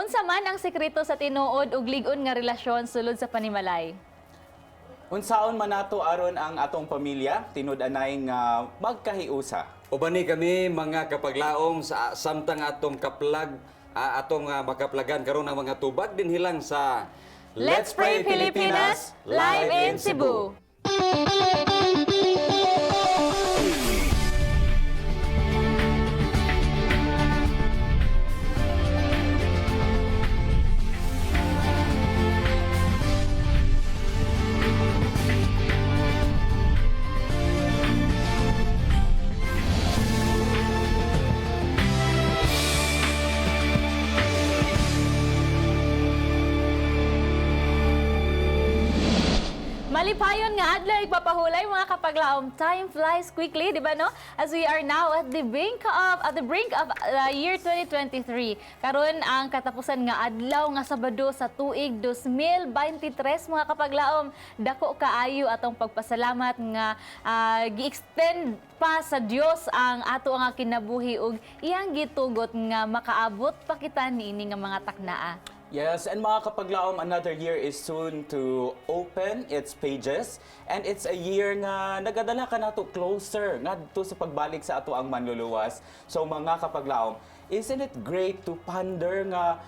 Unsa man ang sekreto sa tinuod ug lig-on nga relasyon sulod sa panimalay? Unsaon man nato aron ang atong pamilya tinud-anay nga magkahiusa. Ubani kami mga kapaglaom sa samtang atong kaplag atong makaplagan karon ang mga tubag din hilang sa Let's Pray Pilipinas, live in Cebu. Malipayon nga adlaw igpapahulay mga kapaglaom. Time flies quickly, di ba no? As we are now at the brink of year 2023. Karon ang katapusan nga adlaw nga Sabado sa tuig 2023 mga kapaglaom. Dako kaayo atong pagpasalamat nga gi-extend pa sa Dios ang ato nga kinabuhi ug iyang gitugot nga makaabot pa kita niini nga mga taknaa. Yes, and mga kapaglaom, another year is soon to open its pages. And it's a year nga nagadala ka nato closer nga to sa pagbalik sa ato ang manluluwas. So mga kapaglaom, isn't it great to ponder nga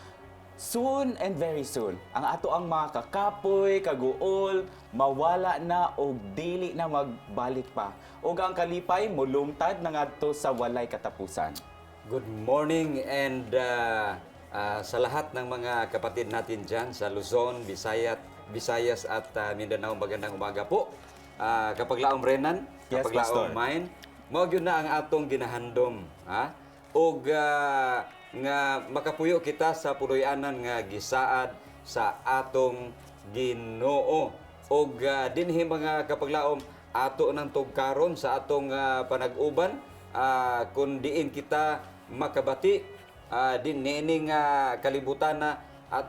soon and very soon, ang ato ang mga kakapoy, kaguol, mawala na o dili na magbalik pa. O ang kalipay, mulumtad na ngadto sa walay katapusan. Good morning and sa lahat ng mga kapatid natin dyan sa Luzon, Visayas at Mindanao, magandang umaga po. Kapaglaom Renan, Yes, kapaglaom Pastor. Mine, mao gyud na ang atong ginahandom, ug nga makapuyo kita sa puloy-anan nga gisaad sa atong Ginoo. Ug dinhi mga kapaglaom, ato nang tugkaron sa atong panag-uban, kun diin kita makabati din nining kalibutan na at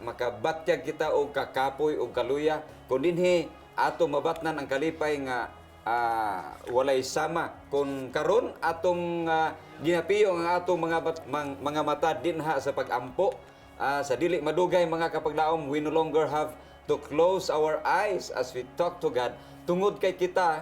makabatyag kita og kakapoy og kaluya kun dinhi ato mabatnan ang kalipay nga walay sama kun karon atong ginapiyo ang atong mga mata dinha sa pagampo sa dili madugay mga kapaglaom. We no longer have to close our eyes as we talk to God tungod kay kita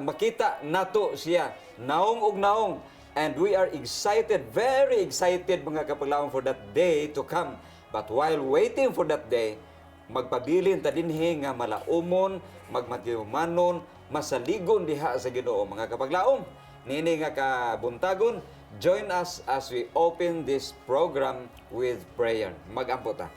makita nato siya naong ug naong. And we are excited, very excited mga kapaglaom for that day to come. But while waiting for that day, magpabilin ta dinhi nga malaumon, magmatiumanon, masaligon diha sa Ginoo mga kapaglaom. Nini nga kabuntagon, join us as we open this program with prayer. Magampo ta.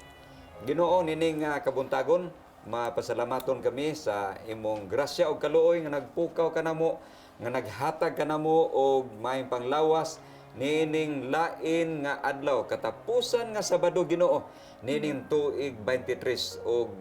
Ginoo nini nga kabuntagon, mapasalamaton kami sa imong grasya ug kaluoy nga nagpukaw kanamo, nga naghatag kanamo og maayong panglawas nining lain nga adlaw katapusan nga Sabado Ginoo nining tuig 23 og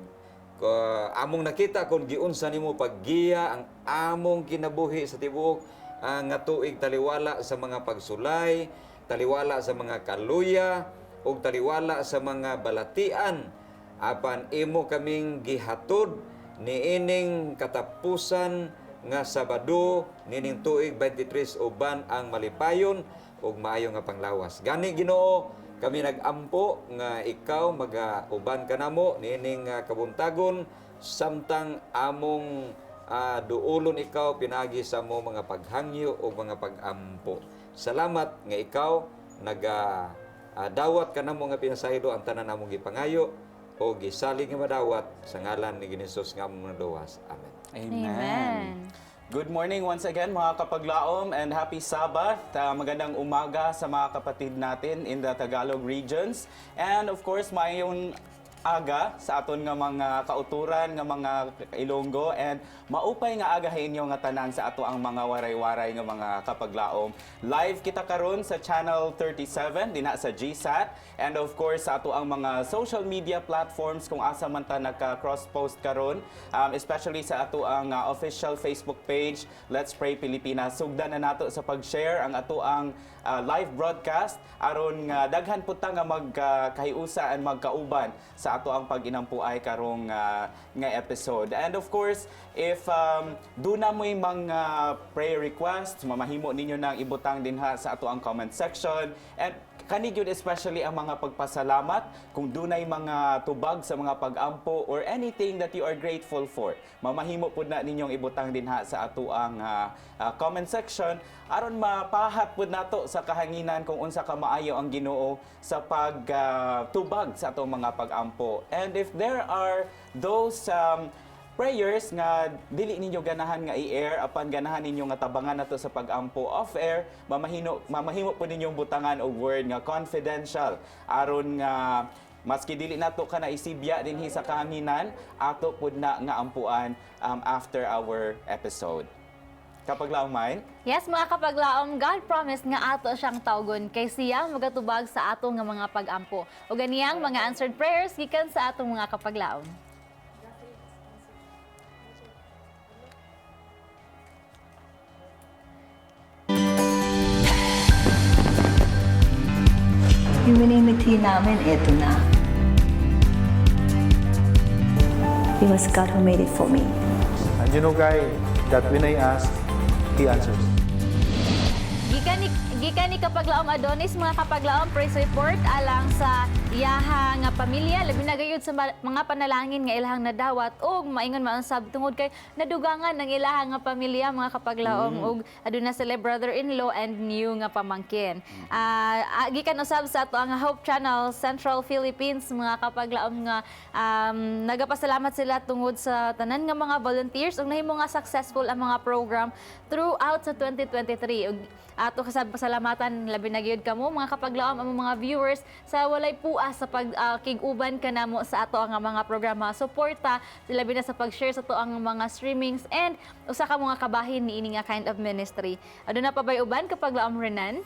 among nakita kung giunsa nimo paggiya ang among kinabuhi sa tibuok nga tuig taliwala sa mga pagsulay, taliwala sa mga kaluya ug taliwala sa mga balatian apan imo kaming gihatod niining katapusan nga Sabado nining tuig 23 uban ang malipayon ug maayo nga panglawas. Gani Ginoo, kami nagampo nga ikaw mag-uban kanamo nining kabuntagon samtang among duulon ikaw pinagi sa mo mga paghangyo o mga pagampo. Salamat nga ikaw dawat kanamo nga pinasaylo ang tanan namong gipangayo o gisalig nga madawat sa ngalan ni Hesus nga among naluwas. Amen. Amen. Good morning once again mga kapaglaom and happy Sabbath. Magandang umaga sa mga kapatid natin in the Tagalog regions. And of course, mayong aga sa aton nga mga kauturan nga mga Ilonggo and maupay nga agahin nyo nga tanan sa ato ang mga waray-waray nga mga kapaglaom. Live kita karon sa Channel 37 dina sa GSAT and of course sa ato ang mga social media platforms kung asa man ta nagka-cross-post karon, especially sa ato ang official Facebook page Let's Pray Pilipinas. Sugdan na nato sa pag-share ang ato ang live broadcast aron nga daghan pud ta nga magkahiusa and magkauban sa ato ang pag-inampuay karong nga episode. And of course, if do na mo'y mga prayer requests, mamahimo ninyo nang ibutang dinha sa ato ang comment section. And kani gyud especially ang mga pagpasalamat kung dunay mga tubag sa mga pag-ampo or anything that you are grateful for. Mamahimo pud na ninyong ibutang dinha sa ato ang comment section aron mapahat pud nato sa kahanginan kung unsa ka maayo ang Ginoo sa pagtubag sa atong mga pag-ampo. And if there are those prayers nga dili ninyo ganahan nga i-air apan ganahan ninyo nga tabangan nato sa pag-ampo off air, mamahimo po ninyong butangan og word nga confidential aron nga maski dili nato kana isibya dinhi sa kahanginan ato pud na nga ampuan after our episode. Kapaglaom Main? Yes, mga kapaglaom, God promised nga ato siyang tawgon kay siya magatubag sa ato nga mga pag-ampo. O ganiyang mga answered prayers gikan sa atong mga kapaglaom. Yung minimiti namin, eto na. It was God who made it for me. And you know, guy, that when I ask, He answers. Gikan ni kapaglaom Adonis, mga kapaglaom praise report alang sa iyaha nga pamilya, labi na gayud sa mga panalangin nga ilahang nadawat ug maingon maansab tungod kay nadugangan ng ilaha nga pamilya, mga kapaglaom ug aduna sila brother-in-law and new nga pamangkin. Gikan usab sa ato ang Hope Channel Central Philippines, mga kapaglaom nga nagapasalamat sila tungod sa tanan nga mga volunteers ug nahimo nga successful ang mga program throughout sa 2023. Ug ato kasab pasalamatan labi na gyud kamo, mga kapaglaom, ang mga viewers sa walay puas sa pagkig-uban kanamo sa ato ang mga programa. Suporta labi na sa pag-share sa ato ang mga streamings and usa ka mga kabahin niini nga kind of ministry. Aduna pa bay uban kapaglaom Renan?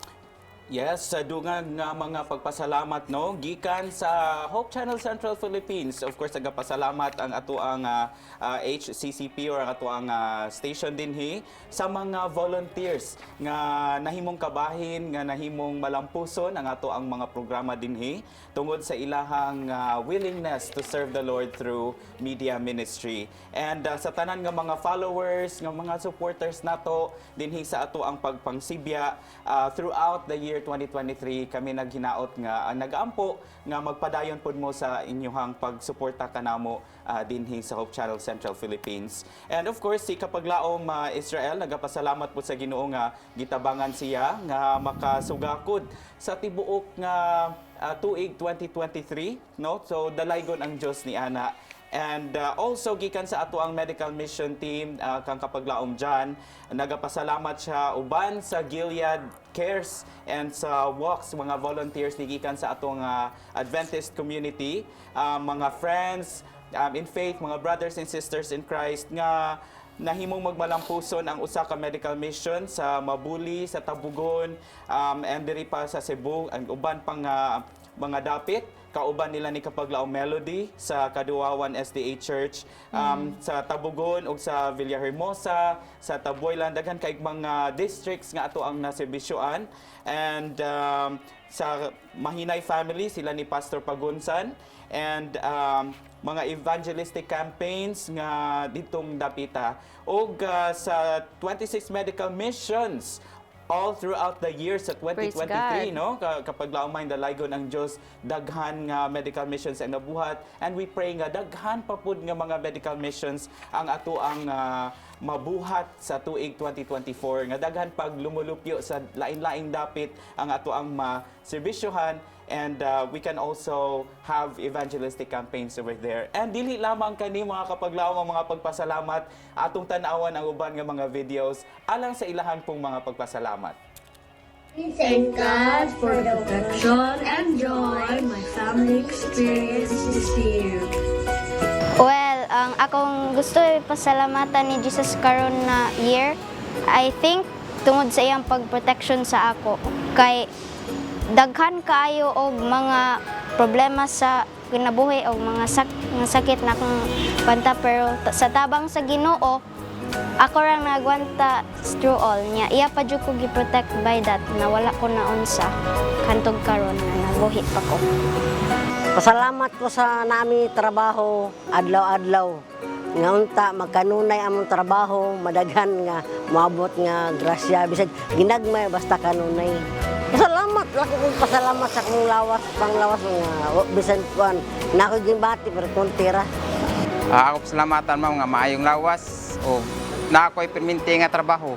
Yes, sa dungag nga mga pagpasalamat no gikan sa Hope Channel Central Philippines. Of course, nagapasalamat ang ato ang HCCP or ang ato ang station dinhi sa mga volunteers nga nahimong kabahin, nga nahimong malampuson ang ato ang mga programa dinhi tungod sa ilahang willingness to serve the Lord through media ministry. And sa tanan nga mga followers, nga mga supporters nato dinhi sa ato ang pagpangsibya throughout the year 2023, kami naghinaot nga nag-ampo nga magpadayon pud mo sa inyong pagsuporta kanamo dinhi sa Hope Channel Central Philippines. And of course, si kapaglaom Israel nagapasalamat po sa Ginoo nga gitabangan siya nga makasugakod sa tibuok nga tuig 2023, no? So dalaygon ang Dios ni ana. And also gikan sa ato ang medical mission team kang kapaglaom John, nagapasalamat siya uban sa Gilead Cares and sa Walks, mga volunteers ni gikan sa atong Adventist community, mga friends in faith, mga brothers and sisters in Christ nga nahimong magmalampuson ang usa ka medical mission sa Mabuli, sa Tabugon, and diri pa sa Cebu, ang uban pang mga dapit. Kauban nila ni kapaglaom Melody sa Kaduawan SDA Church, sa Tabugon ug sa Villahermosa, sa Taboylan, daghan kay mga districts nga ato ang naserbisyoan. And sa Mahinay family, sila ni Pastor Pagunsan, and mga evangelistic campaigns nga ditong dapita, ug sa 26 medical missions all throughout the year sa 2023, no? Kapag laumay dalaygon ang Dios, daghan nga medical missions ang nabuhat, and we pray nga daghan pa pud nga mga medical missions ang ato ang mabuhat sa tuig 2024, nga daghan pag lumulupyo sa lain-laing dapit ang ato ang maserbisyohan. And we can also have evangelistic campaigns over there. And dili lamang kani mga kapaglaom ang mga pagpasalamat, atong tan-awan ang uban nga mga videos alang sa ilahan pong mga pagpasalamat. We thank God for the protection and joy my family experiences this year. Well, ang akong gusto ipasalamatan ni Jesus karon na year, I think tungod sa iyang pagprotection sa ako. Kay daghan kaayo og mga problema sa kinabuhi og mga sakit na akong banta, pero sa tabang sa Ginoo ako ra nagwanta through all niya. Iya pa jud ko gi-protect by that na wala ko na unsa kantog karon na nabuhi pa ko. Pasalamat ko sa nami trabaho adlaw-adlaw. Nga unta magkanunay among trabaho, madaghan nga moabot nga grasya bisag ginagmay basta kanunay. Salamat salamat lako kong pasalamat sa akong lawas, panglawas nga bisan kuan. Na ako gimbati pero kontira. Ako pasalamatan mo nga maayong lawas o na ako'y perminti nga trabaho.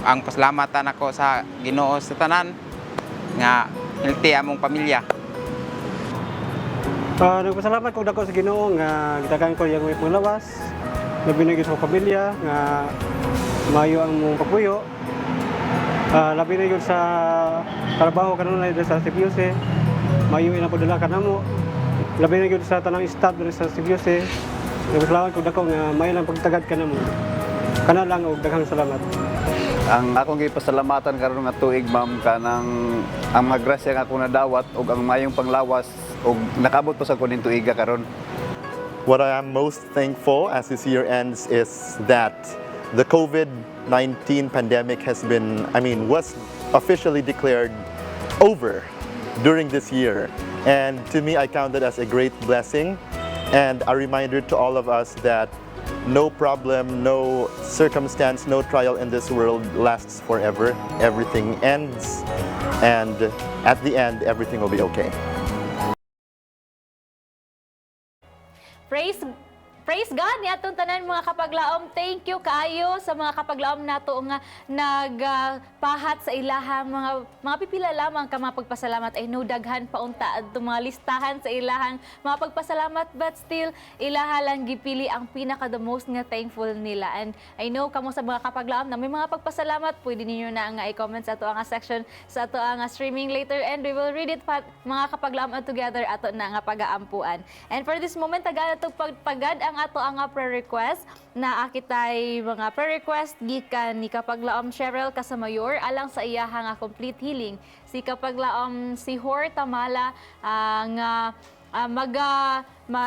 Ang pasalamatan ako sa Ginoo sa tanan nga healthy among pamilya. Nagpasalamat ko dako sa Ginoo nga gitagan ko yung may panglawas. Labi na gyud sa pamilya nga mayo ang mong pagpuyo. Labi na yun sa trabaho kanunay sa CPUC, mayo ina padala kanamo. Labi na yun sa tanang staff diri sa CPUC. Nagpasalamat ko dako nga may lang pagtagad kanamo. Kana lang og daghang salamat. Ang akong gipasalamatan karon nga tuig, ma'am, kanang ang mga grasya nga akong nadawat ug ang mayong panglawas ug nakabot pa sa kuning tuiga karon. What I am most thankful as this year ends is that the COVID-19 pandemic was officially declared over during this year. And to me, I count it as a great blessing and a reminder to all of us that no problem, no circumstance, no trial in this world lasts forever. Everything ends, and at the end, everything will be okay. Praise God ni atong tanan mga kapaglaom. Thank you kaayo sa mga kapaglaom nato nga nagpahat sa ilahang mga pipila lamang ka mga pagpasalamat. I know daghan pa unta adto mga listahan sa ilahang mga pagpasalamat, but still ilaha lang gipili ang pinaka the most nga thankful nila. And I know kamo sa mga kapaglaom na may mga pagpasalamat, pwede ninyo na nga i-comment sa ato nga section sa ato nga streaming later, and we will read it mga kapaglaom together ato na nga pagaampuan. And for this moment taga ato pagpagad ang ato ang prayer request na akitay mga prayer request gikan ni kapaglaom Cheryl Casamayor alang sa iyahang complete healing. Si kapaglaom si Hor Tamala nga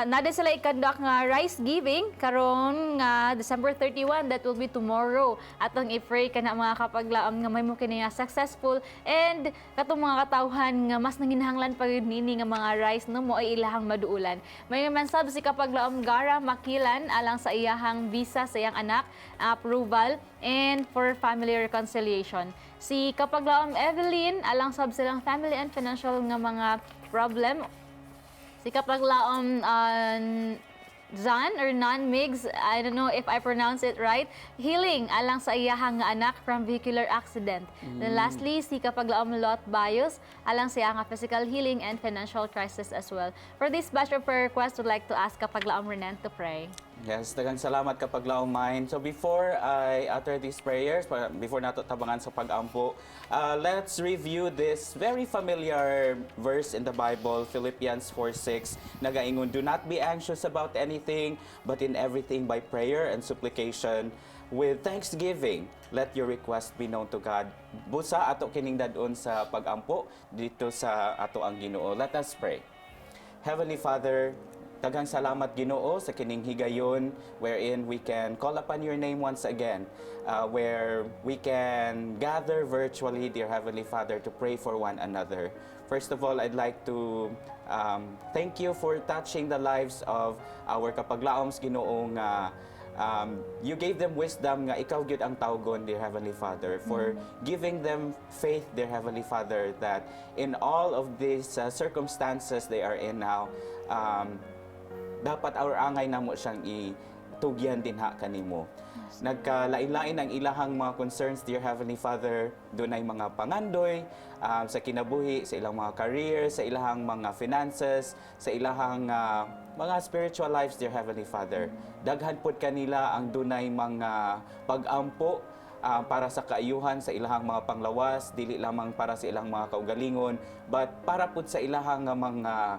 nada sila ikandak nga rice giving karon nga December 31, that will be tomorrow. Atong i-pray kana mga kapaglaom nga may mo kini nga successful and katong mga katawhan nga mas nanginahanglan pa gyud nini nga mga rice no mo ay ilahang maduulan. May mansab si kapaglaom Gara Makilan alang sa iyahang visa sa iyang anak approval and for family reconciliation. Si kapaglaom Evelyn alang sab silang family and financial nga mga problem. Si kapaglaom Zan or Nan Migs, I don't know if I pronounce it right, healing alang sa iyahang nga anak from vehicular accident. Then lastly, si kapaglaom Lot Bayos alang sa iyang physical healing and financial crisis as well. For this batch of prayer requests, would like to ask kapaglaom Renan to pray. Yes, daghang salamat kapaglaom mine. So before I utter these prayers, before nato tabangan sa pag-ampo, let's review this very familiar verse in the Bible, Philippians 4:6. Nagaingon, do not be anxious about anything, but in everything by prayer and supplication with thanksgiving, let your request be known to God. Busa ato kining dadon sa pag-ampo dito sa ato ang Ginoo. Let us pray. Heavenly Father, daghang salamat Ginoo sa kining higayon wherein we can call upon your name once again, where we can gather virtually, dear Heavenly Father, to pray for one another. First of all, I'd like to thank you for touching the lives of our kapaglaoms Ginoo nga you gave them wisdom nga ikaw gyud ang tawgon, dear Heavenly Father, for giving them faith, dear Heavenly Father, that in all of these circumstances they are in now, dapat our angay namo siyang itugyan dinha kanimo. Nagkalain-lain ang ilahang mga concerns, dear Heavenly Father. Dunay mga pangandoy sa kinabuhi, sa ilang mga career, sa ilahang mga finances, sa ilahang mga spiritual lives, dear Heavenly Father. Daghan pud kanila ang dunay mga pag-ampo para sa kaayuhan sa ilahang mga panglawas, dili lamang para sa ilang mga kaugalingon, but para pud sa ilahang mga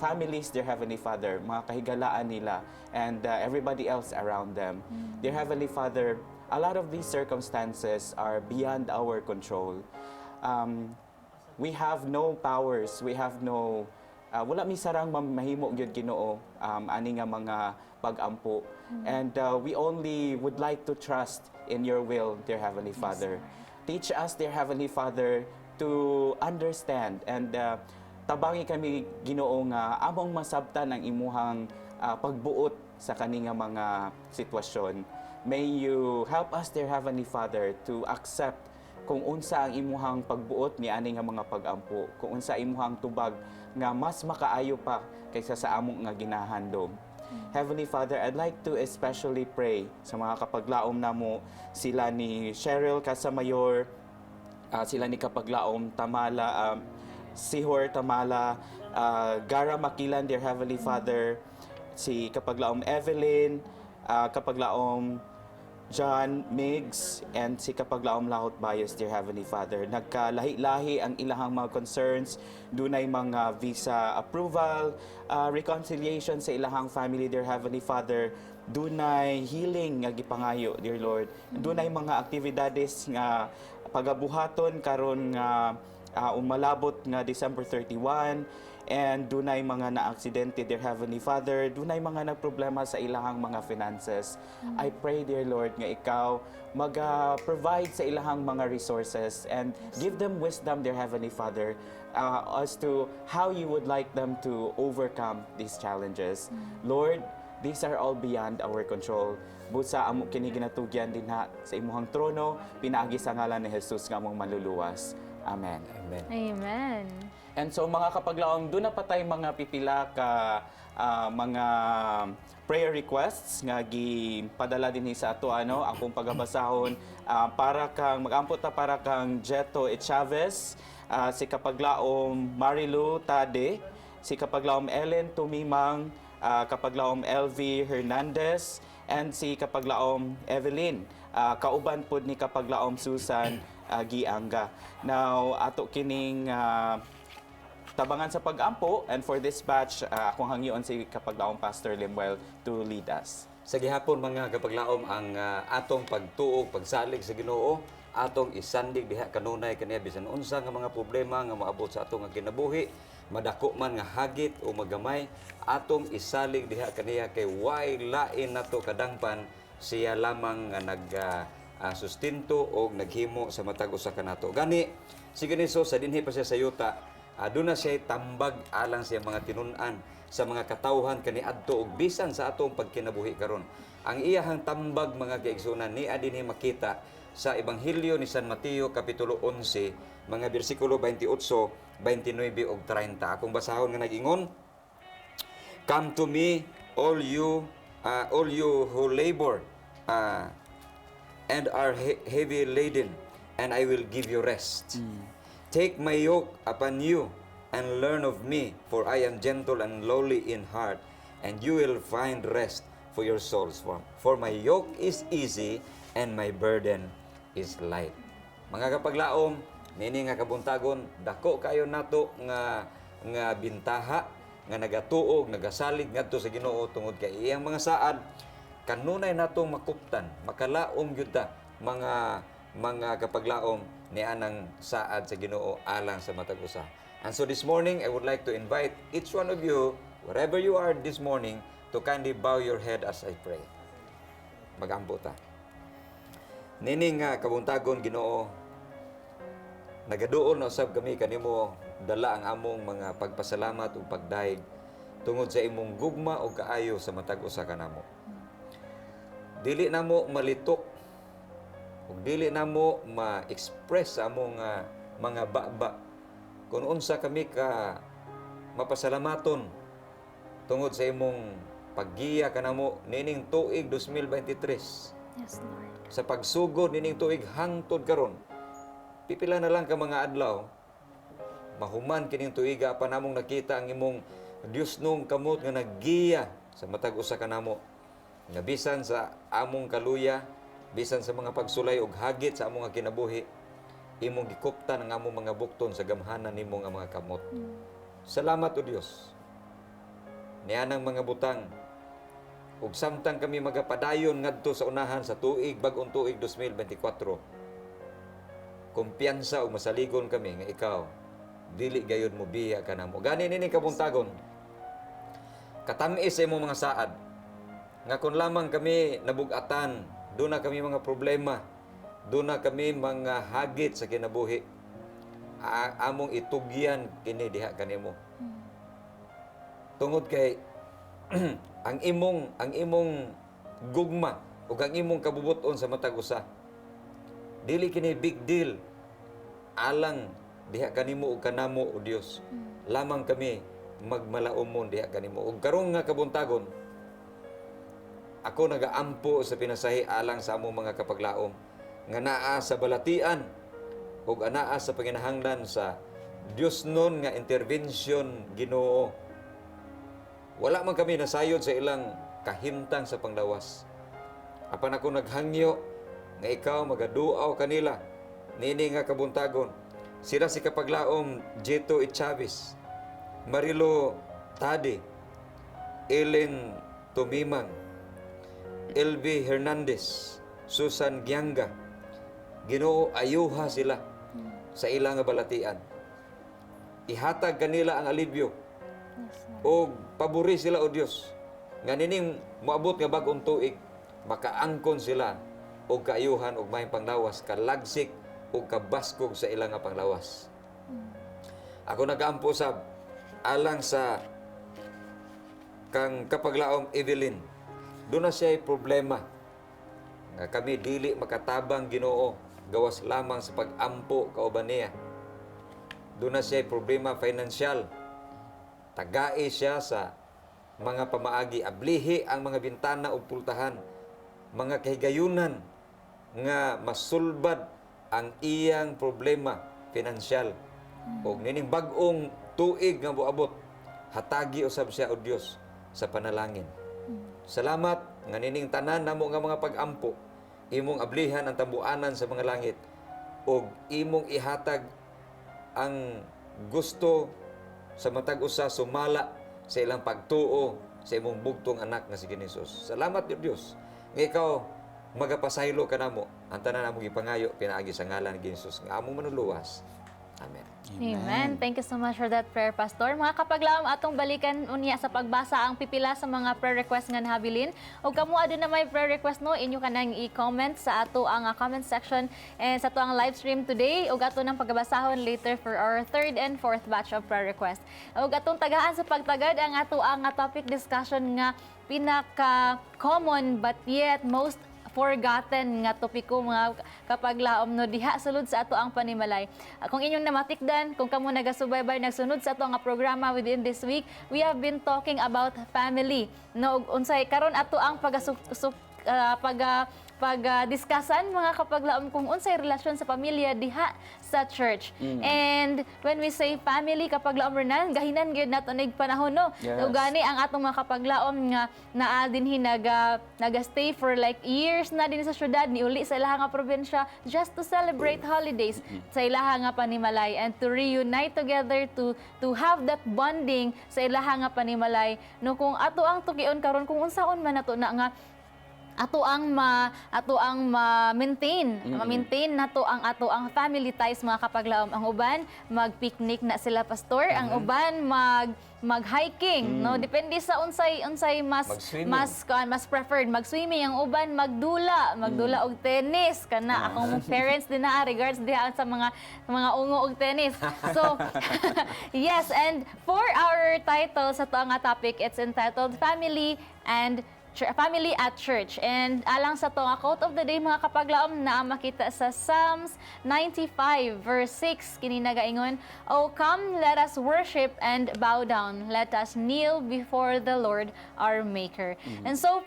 families, dear Heavenly Father, mga kahigalaan nila, and everybody else around them. Dear Heavenly Father, a lot of these circumstances are beyond our control. We have no powers, we have no, wala mi sarang mahimo gyud Ginoo ani nga mga pag-ampo. And we only would like to trust in your will, dear Heavenly Father. Teach us, dear Heavenly Father, to understand and tabangi kami Ginoo nga among masabtan ang imuhang pagbuot sa kani nga mga sitwasyon. May you help us, dear Heavenly Father, to accept kung unsa ang imuhang pagbuot ni ani nga mga pag-ampo, kung unsa imuhang tubag nga mas makaayo pa kaysa sa among nga ginahandom. Heavenly Father, I'd like to especially pray sa mga kapaglaom namo, sila ni Cheryl Casamayor, sila ni kapaglaom Tamala, Sihor Tamala, Gara Makilan, dear Heavenly Father, si kapaglaom Evelyn, kapaglaom John Miggs, and si kapaglaom Lahot Bayos, dear Heavenly Father. Nagkalahi-lahi ang ilahang mga concerns, dunay mga visa approval, reconciliation sa ilahang family, dear Heavenly Father. Dunay healing nga gipangayo, dear Lord. Dunay mga aktibidades nga pagabuhaton karon nga umalabot nga December 31, and dunay mga na-aksidente, dear Heavenly Father, dunay mga nagproblema sa ilahang mga finances. I pray, dear Lord, nga ikaw mag-provide sa ilahang mga resources and give them wisdom, dear Heavenly Father, as to how you would like them to overcome these challenges. Lord, these are all beyond our control. Busa amo kini ginatugyan din ha sa imuhang trono, pinaagi sa ngalan ni Jesus nga among maluluwas. Amen. Amen. Amen. And so mga kapaglaom, doon na pa tayo mga pipila ka mga prayer requests nga gipadala din sa ato akong pagabasahon para kang para kang Jeto Chavez, si kapaglaom Marilu Tade, si kapaglaom Ellen Tumimang, kapaglaom LV Hernandez, and si kapaglaom Evelyn. Kauban pod ni kapaglaom Susan Gianga. Now ato kining tabangan sa pag-ampo, and for this batch, akong hangyoon si kapaglaom Pastor Limuel to lead us. Sa gihapon mga kapaglaom, ang atong pagtuog, pagsalig sa Ginoo, atong isandig diha kanunay kaniya bisan unsa nga mga problema nga moabot sa atong kinabuhi, madako man nga hagit o magamay, atong isalig diha kaniya kay way lain nato kadangpan, siya lamang nga nag-sustinto o naghimo sa matag usa kanato. Gani si Giniso sa dinhi pa siya sa yuta, doon na siya tambag alang siya mga tinun-an sa mga katawhan kaniadto og bisan sa atong pagkinabuhi karon. Ang iyahang tambag mga kaigsunan ni dinhi makita sa Ebanghelyo ni San Mateo kapitulo 11 mga bersikulo 28, 29 ug 30. Akong basahon nga nag-ingon, "Come to me all you who labor and are heavy laden, and I will give you rest. Take my yoke upon you and learn of me, for I am gentle and lowly in heart, and you will find rest for your souls. For my yoke is easy and my burden is light." Mga kapaglaom, nini nga kabuntagon, dako kayo nato nga bintaha nga nagatuog, nagasalig ngadto sa Ginoo tungod kay iyang mga saad kanunay natong makuptan, makalaom gyud ta mga kapaglaom ni anang saad sa Ginoo alang sa matag usa. And so this morning, I would like to invite each one of you, wherever you are this morning, to kindly bow your head as I pray. Magampo ta. Nining nga kabuntagon Ginoo, nagaduol na usab kami kanimo dala ang among mga pagpasalamat ug pagdaig tungod sa imong gugma o kaayo sa matag usa kanamo. Dili namo malitok ug dili namo ma-express sa among mga baba kung unsa kami ka mapasalamaton tungod sa imong paggiya kanamo nining tuig 2023. Yes, Lord. Sa pagsugod nining tuig hangtod karon, pipila na lang ka mga adlaw, mahuman kining tuiga pa namong nakita ang imong Dios nung kamot nga naggiya sa matag usa kanamo, nga bisan sa among kaluya, bisan sa mga pagsulay og hagit sa among kinabuhi, imong gikuptan ang among mga bukton sa gamhanan nimo nga mga kamot. Salamat o Dios. Nianang mga butang, ug samtang kami magapadayon ngadto sa unahan sa tuig, bag-ong tuig 2024, kumpiyansa o masaligon kami nga ikaw, dili gayon mo biya ka namo. Gani nini kabuntagon, katamis sa imong mga saad, nga kung lamang kami nabugatan, doon na kami mga problema, doon na kami mga hagit sa kinabuhi, among itugyan kini diha kanimo. Tungod kay ang imong gugma ug ang imong kabubuton sa matag usa, dili kini big deal alang diha kanimo ug kanamo o Dios. Lamang kami magmalaumon diha kanimo. Ug karong nga kabuntagon, ako nagaampo sa pinasahi alang sa among mga kapaglaom nga naa sa balatian ug anaa sa panginahanglan sa Dios nun nga intervention Ginoo. Wala man kami nasayod sa ilang kahimtang sa panglawas. Apan ako naghangyo nga ikaw magaduaw kanila nini nga kabuntagon. Sila si kapaglaom Jeto E. Chavez, Marilo Tade, Ellen Tumimang, LV Hernandez, Susan Gianga. Ginoo, ayuha sila sa ilang nga balatian. Ihatag kanila ang alibyo o paburi sila o Dios nga nining moabot nga bag-ong tuig makaangkon sila og kaayuhan og may panglawas kalagsik og kabaskog sa ilang nga panglawas. Ako nagaampo sab alang sa kang kapaglaom Evelyn. Doon na siya problema nga kami dili makatabang Ginoo gawas lamang sa pag-ampo kauban niya. Doon na siya problema financial. Tagai siya sa mga pamaagi, ablihi ang mga bintana o pultahan, mga kahigayunan nga masulbad ang iyang problema financial. O nining bag-ong tuig nga buabot, hatagi usab siya o Dios sa panalangin. Salamat nga nining tanan namo nga mga pag-ampo, imong ablihan ang tambuanan sa mga langit o imong ihatag ang gusto sa matag usa sumala sa ilang pagtuo sa imong bugtong anak nga si Hesus. Salamat Dios nga ikaw magapasaylo kanamo ang tanan namong gipangayo pinaagi sa ngalan ni Hesus nga among manuluwas. Amen. Amen. Thank you so much for that prayer, Pastor. Mga kapaglaom, atong balikan unya sa pagbasa ang pipila sa mga prayer request nga nahabilin. O kamo adto na may prayer request no, inyo kanang i-comment sa ato ang comment section and sa ato ang live stream today. O ato nang pagbasahon later for our third and fourth batch of prayer request. O atong tagaan sa pagtagad ang ato ang topic discussion nga pinaka-common but yet most forgotten nga topiko mga kapaglaom no diha sulod sa ato ang panimalay. Kung inyong namatikdan, kung kamo nagasubaybay nagsunod sa ato nga programa within this week, we have been talking about family. No unsay karon ato ang pag-discussan mga kapaglaom kung unsay relasyon sa pamilya diha sa church. And when we say family, kapaglaom Renan, gahinan gyud nato nig panahon no. Yes. So gani ang atong mga kapaglaom nga naa dinhi naga-stay for like years na din sa syudad niuli sa ilaha nga probinsya just to celebrate holidays sa ilaha nga panimalay and to reunite together to have that bonding sa ilaha nga panimalay. No kung ato ang tukion karon kung unsaon man nato na nga ato ang ma-maintain nato ang ato ang family ties mga kapaglaom. Ang uban mag-picnic na sila pastor, ang uban mag-hiking no depende sa unsay mas preferred mag-swimming, ang uban magdula og tennis kana akong parents din na regards diha sa mga ungo og tennis. So yes, and for our title sa to nga topic, it's entitled Family at Church. And alang sa to nga quote of the day mga kapaglaom na makita sa Psalms 95 verse 6 kini nagaingon, "O come, let us worship and bow down. Let us kneel before the Lord our Maker." And so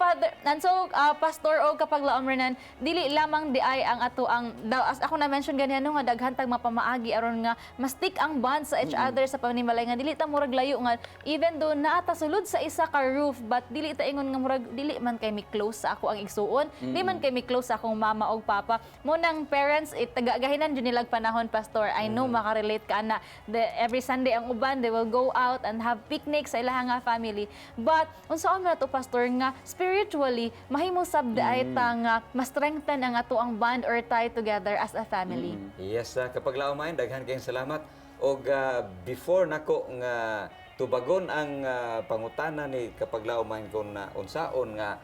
pastor o kapaglaom Renan, dili lamang di ay ang ato ang as ako na mention ganihan nga daghan tag mapamaagi aron nga mastik ang bond sa each other sa panimalay nga dili ta murag layo nga even though naa ta sulod sa isa ka roof but dili ta ingon nga murag dili man kay mi close sa ako ang igsuon, di man kay mi close sa akong mama o papa. Mo nang parents tagagahinan jud nilag panahon pastor. I know makarelate ka na every Sunday ang uban they will go out and have picnic sa ilaha nga family. But unsaon man to pastor nga spiritually mahimo sabdaay ta nga ma-strengthen ang ato ang bond or tie together as a family. Yes, kapaglaom mayn daghan kayong salamat. Og before nako nga tubagon ang pangutana ni kapaglaom mayn kung unsaon nga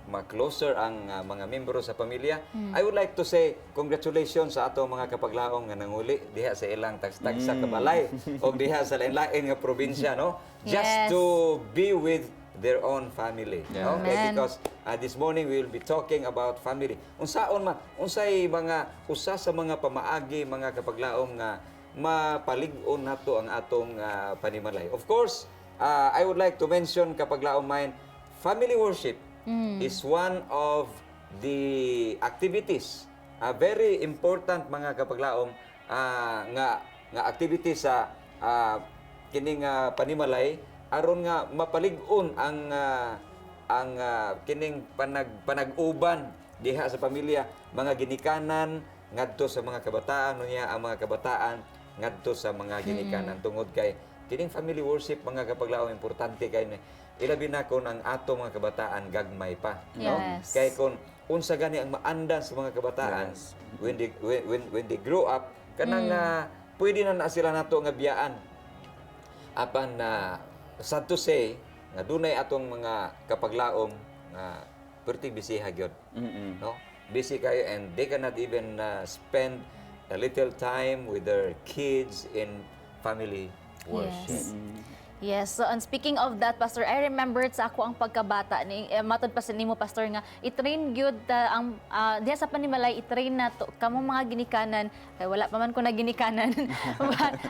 ma-closer ang mga membro sa pamilya. I would like to say congratulations sa ato mga kapaglaom nga nanguli diha sa ilang tagsa kabalay o diha sa lain-lain nga probinsya no. Just to be with their own family. No? Okay, Amen. because this morning we will be talking about family. Unsay mga usa sa mga pamaagi, mga kapaglaom nga mapalig-on nato ang atong panimalay. Of course, I would like to mention kapaglaom mine, family worship is one of the activities, very important mga kapaglaom nga activity sa kining panimalay aron nga mapalig-on ang kining panag-uban diha sa pamilya, mga ginikanan ngadto sa mga kabataan niya, ang mga kabataan ngadto sa mga ginikanan tungod kay kining family worship mga kapaglaom importante kay ilabi na kon ang ato mga kabataan gagmay pa, no? Yes. Kay kon unsa gani ang maandan sa mga kabataan when they grow up kanang pwede na sila nato nga biyaan apan sad to say nga dunay atong mga kapaglaom nga perti bisiha gyud, no? Busy kayo and they cannot even spend a little time with their kids in family worship. Yes. So, and speaking of that, Pastor, I remembered sa ako ang pagkabata ni matod pa sa nimo, Pastor, nga i-train gyud ang diha sa panimalay, i-train na to kamo mga ginikanan kay wala pa man ko na ginikanan.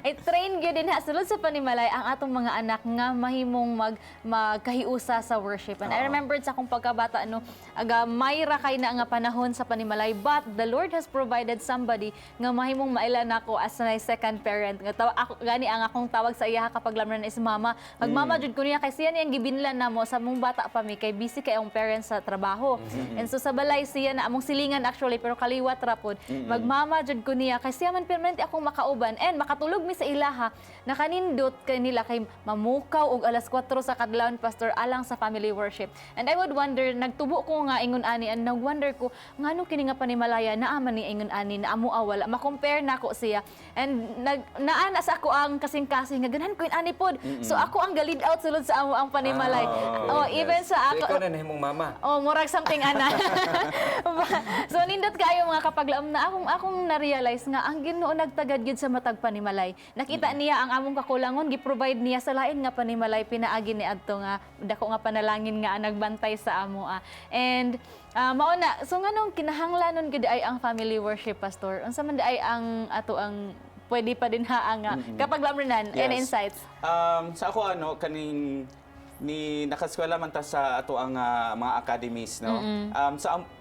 I-train gyud din sulod sa panimalay ang atong mga anak nga mahimong magkahiusa sa worship. And I remembered sa akong pagkabata aga mayra kay na nga panahon sa panimalay, but the Lord has provided somebody nga mahimong mailan ako as my second parent. Nga ako gani ang akong tawag sa iya kapag lamran is mama. Magmama jud ko niya kay siya niyang gibinlan namo sa mong bata pa mi kay busy kay ang parents sa trabaho. And so sa balay siya na among silingan actually pero kaliwat ra pod. Magmama jud ko niya kay siya man permanente akong makauban and makatulog mi sa ilaha nakanindot kay nila kay mamukaw og alas 4 sa kadlawon, Pastor, alang sa family worship. And I would wonder, nagtubo ko nga ingon ani and nagwonder ko ngano kini nga panimalaya naa man ni ingon ani na amo wala ma-compare nako siya. And naana sa ako ang kasing-kasing nga ganahan ko ani pod. So ako ang galid out sulod sa amo ang panimalay. Even sa ako. Ikaw na nahimong mama. Murag something ana. So nindot kayo mga kapaglaom na akong na-realize nga ang Ginoo nagtagad gyud sa matag panimalay. Nakita niya ang among kakulangon, gi-provide niya sa lain nga panimalay pinaagi ni adto nga dako nga panalangin nga nagbantay sa amo. And mao na, so nganong kinahanglanon gyud ay ang family worship, Pastor? Unsa man ay ang ato ang pwede pa din ang kapag lamrinan, any insights? Sa ako kaning nakaskwela man ta sa ato ang mga academies, no?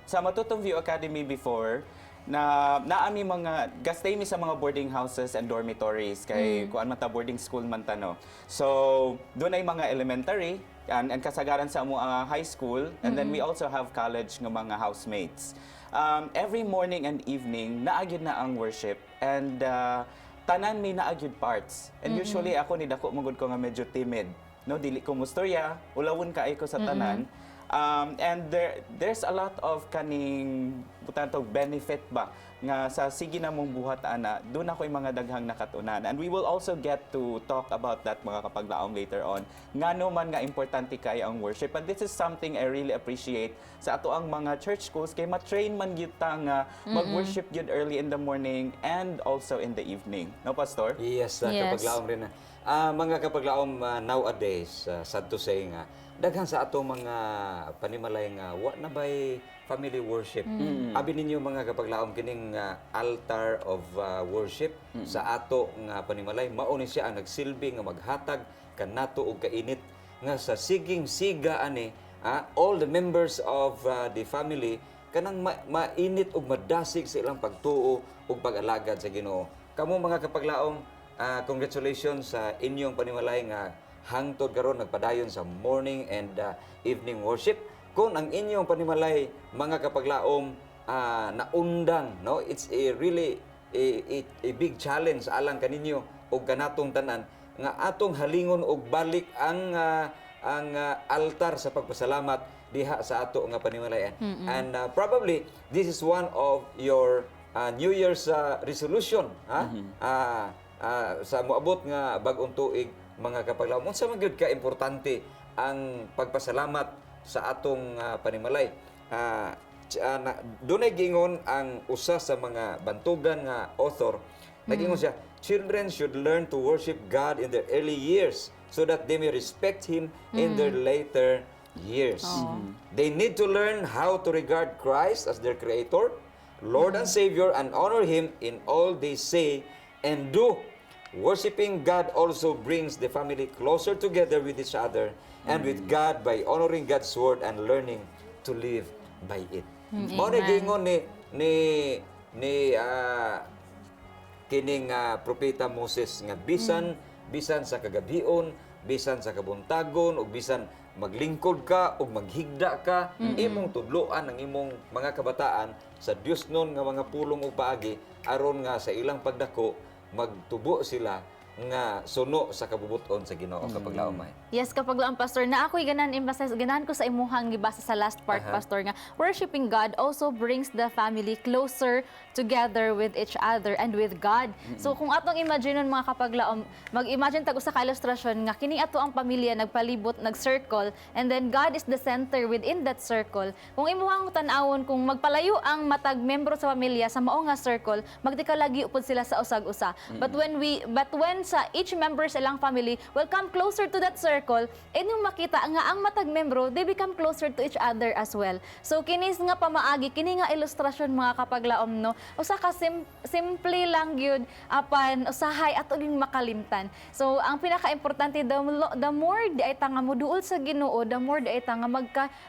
Sa Matutong View Academy before na naami mga gastay mi sa mga boarding houses and dormitories kay kuan man ta boarding school man ta, no? So doon ay mga elementary and kasagaran sa amo high school, and then we also have college nga mga housemates. Every morning and evening naagid na ang worship and tanan mi naagyud parts. And usually ako ni dako magud ko nga medyo timid, no? Dili ko mustorya, ulawon kaay ko sa tanan. And there's a lot of kaning butantog benefit ba nga sa sige na mong buhat ana, doon ako'y mga daghang nakatunan. And we will also get to talk about that mga kapaglaom later on. Ngano man nga importante kay ang worship. And this is something I really appreciate sa ato ang mga church schools kay ma-train man gyud ta nga mag-worship gyud early in the morning and also in the evening. No, Pastor? Yes, kapaglaom rin na. Mga kapaglaom nowadays, sad to say nga, daghan sa ato mga panimalay nga wa na bay family worship. Abi ninyo mga kapaglaom kining altar of worship sa ato nga panimalay, mao ni siya ang nagsilbi nga maghatag kanato og kainit nga sa siging siga ani all the members of the family kanang mainit ug madasig sa ilang pagtuo ug pag-alagad sa Ginoo. Kamo mga kapaglaom, congratulations sa inyong panimalay nga hangtod karon nagpadayon sa morning and evening worship. Kung ang inyong panimalay mga kapaglaom naundang, no, it's a really a big challenge alang kaninyo og kanatong tanan nga atong halingon og balik ang altar sa pagpasalamat diha sa ato nga panimalayan. And probably this is one of your New Year's resolution sa moabot nga bag-ong tuig mga kapaglaom. Unsa man gyud ka importante ang pagpasalamat sa atong panimalay. Dunay gingon ang usa sa mga bantugan nga author. Nagingon siya, children should learn to worship God in their early years so that they may respect Him in their later years. They need to learn how to regard Christ as their Creator, Lord and Savior, and honor Him in all they say and do. Worshiping God also brings the family closer together with each other and with God by honoring God's word and learning to live by it. Mao na gingon kining propeta Moses nga bisan sa kagabion, bisan sa kabuntagon, ug bisan maglingkod ka ug maghigda ka, imong tudloan ang imong mga kabataan sa Dios nun nga mga pulong ug paagi aron nga sa ilang pagdako magtubo sila nga suno sa kabubuton sa Ginoo kapaglaom. Yes, kapaglaom, Pastor, na ako'y ganahan ko sa imuhang gibasa sa last part, Pastor, nga worshiping God also brings the family closer together with each other and with God. So kung atong imagineon mga kapaglaom, mag-imagine tag usa ka ilustrasyon nga kini ato ang pamilya nagpalibot, nag-circle, and then God is the center within that circle. Kung imuhang tan-awon kung magpalayo ang matag membro sa pamilya sa mao nga circle, magdikalagi upod sila sa usag-usa. But when sa each member sa ilang family will come closer to that circle, inyong makita nga ang matag membro, they become closer to each other as well. So kinis nga pamaagi, kini nga ilustrasyon mga kapaglaom, no, usa ka simple lang gyud apan usahay ato ging makalimtan. So ang pinaka-importante, the more di ay nga moduol sa Ginoo, the more di ay nga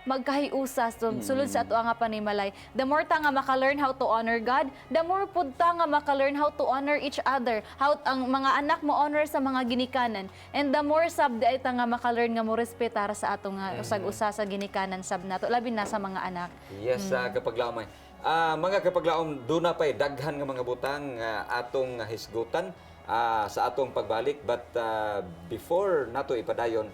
magkahiusa sulod sa ato nga panimalay, the more ta nga maka-learn how to honor God, the more pud ta nga maka-learn how to honor each other, how ang mga anak mo honor sa mga ginikanan, and the more sab di ay nga maka-learn nga mo respetar sa ato nga usag-usa sa ginikanan sab nato, labi na sa mga anak. Yes, kapaglaom. Mga kapaglaom, doon na pa'y daghan nga mga butang atong hisgutan sa atong pagbalik, but before nato ipadayon,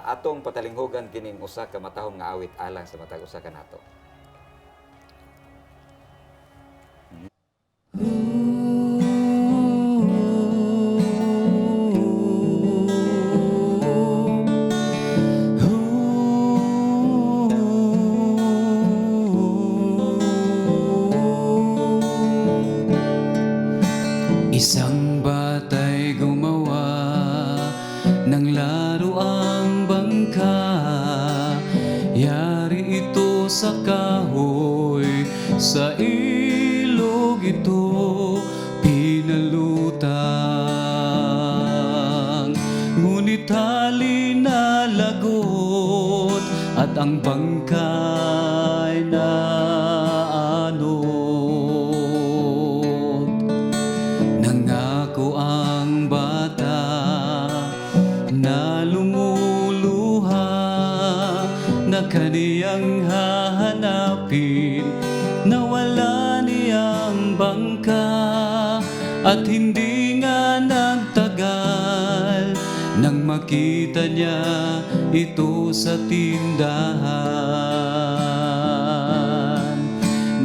atong patalinghogan kining usa ka matahom nga awit alang sa matag usa ka nato. Isang batay gumawa ng laruang bangka, yari ito sa kahoy, sa ilog ito pinalutang. Ngunit hali na lagot at ang bangkay na ang bata na lumuluha na kaniyang hahanapin, nawala niyang bangka at hindi nga nagtagal nang makita niya ito sa tindahan.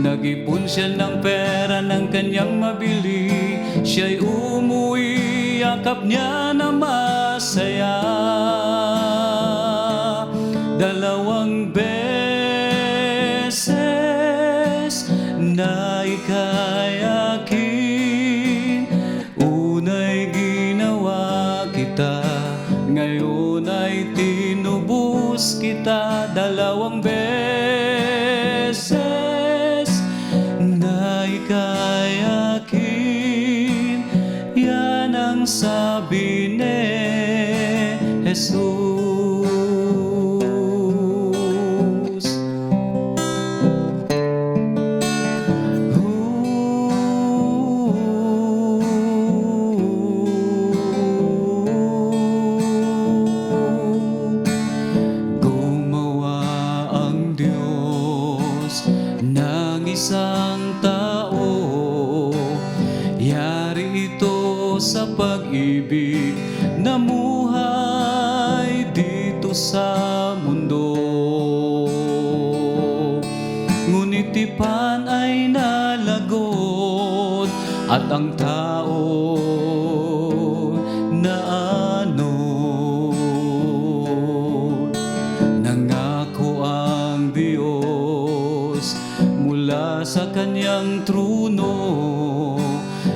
Nag-ipon siya ng pera ng kanyang mabili, siya'y umuwi, yakap niya na masaya. Dalawang beses na ikayakin, unay ginawa kita, ngayon ay tinubos kita. Dalawang beses na ikayakin, yan ang sabi ni Jesus. Gumawa ang Diyos ng isang tao, yari ito sa pag-ibig, namuhay dito sa mundo. Ngunit tipan ay nalagot at ang tao na nangako ang Diyos mula sa kanyang trono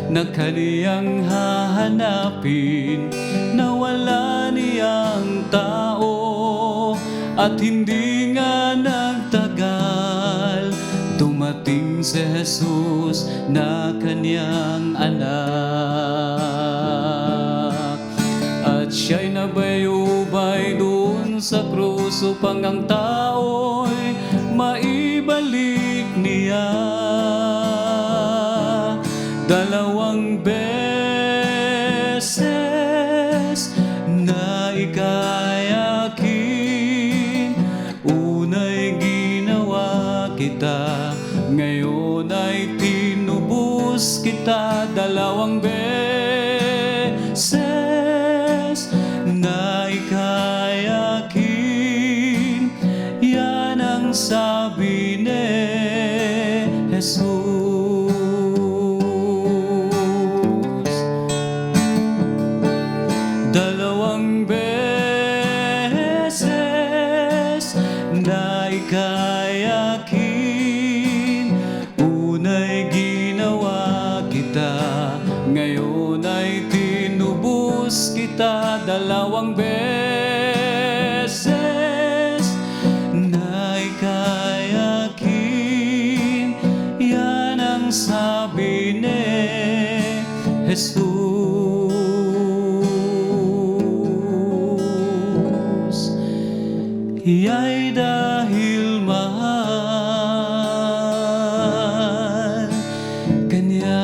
na kaniyang hahanapin, na wala niyang tao at hindi nga nagtagal, dumating si Jesus na kaniyang anak. At siya'y nabayubay doon sa krus upang ang tao'y maibalik niya. Dalawang beses na ikayakin, unay ginawa kita, ngayon ay tinubos kita. Dalawang beses na ikayakin, yan ang sabi ni Jesus. Dalawang beses na ikayakin, unay ginawa kita, ngayon ay tinubos kita. Dalawang beses na ikayakin, yan ang sabi ni Jesus. Iya'y dahil mahal kanya.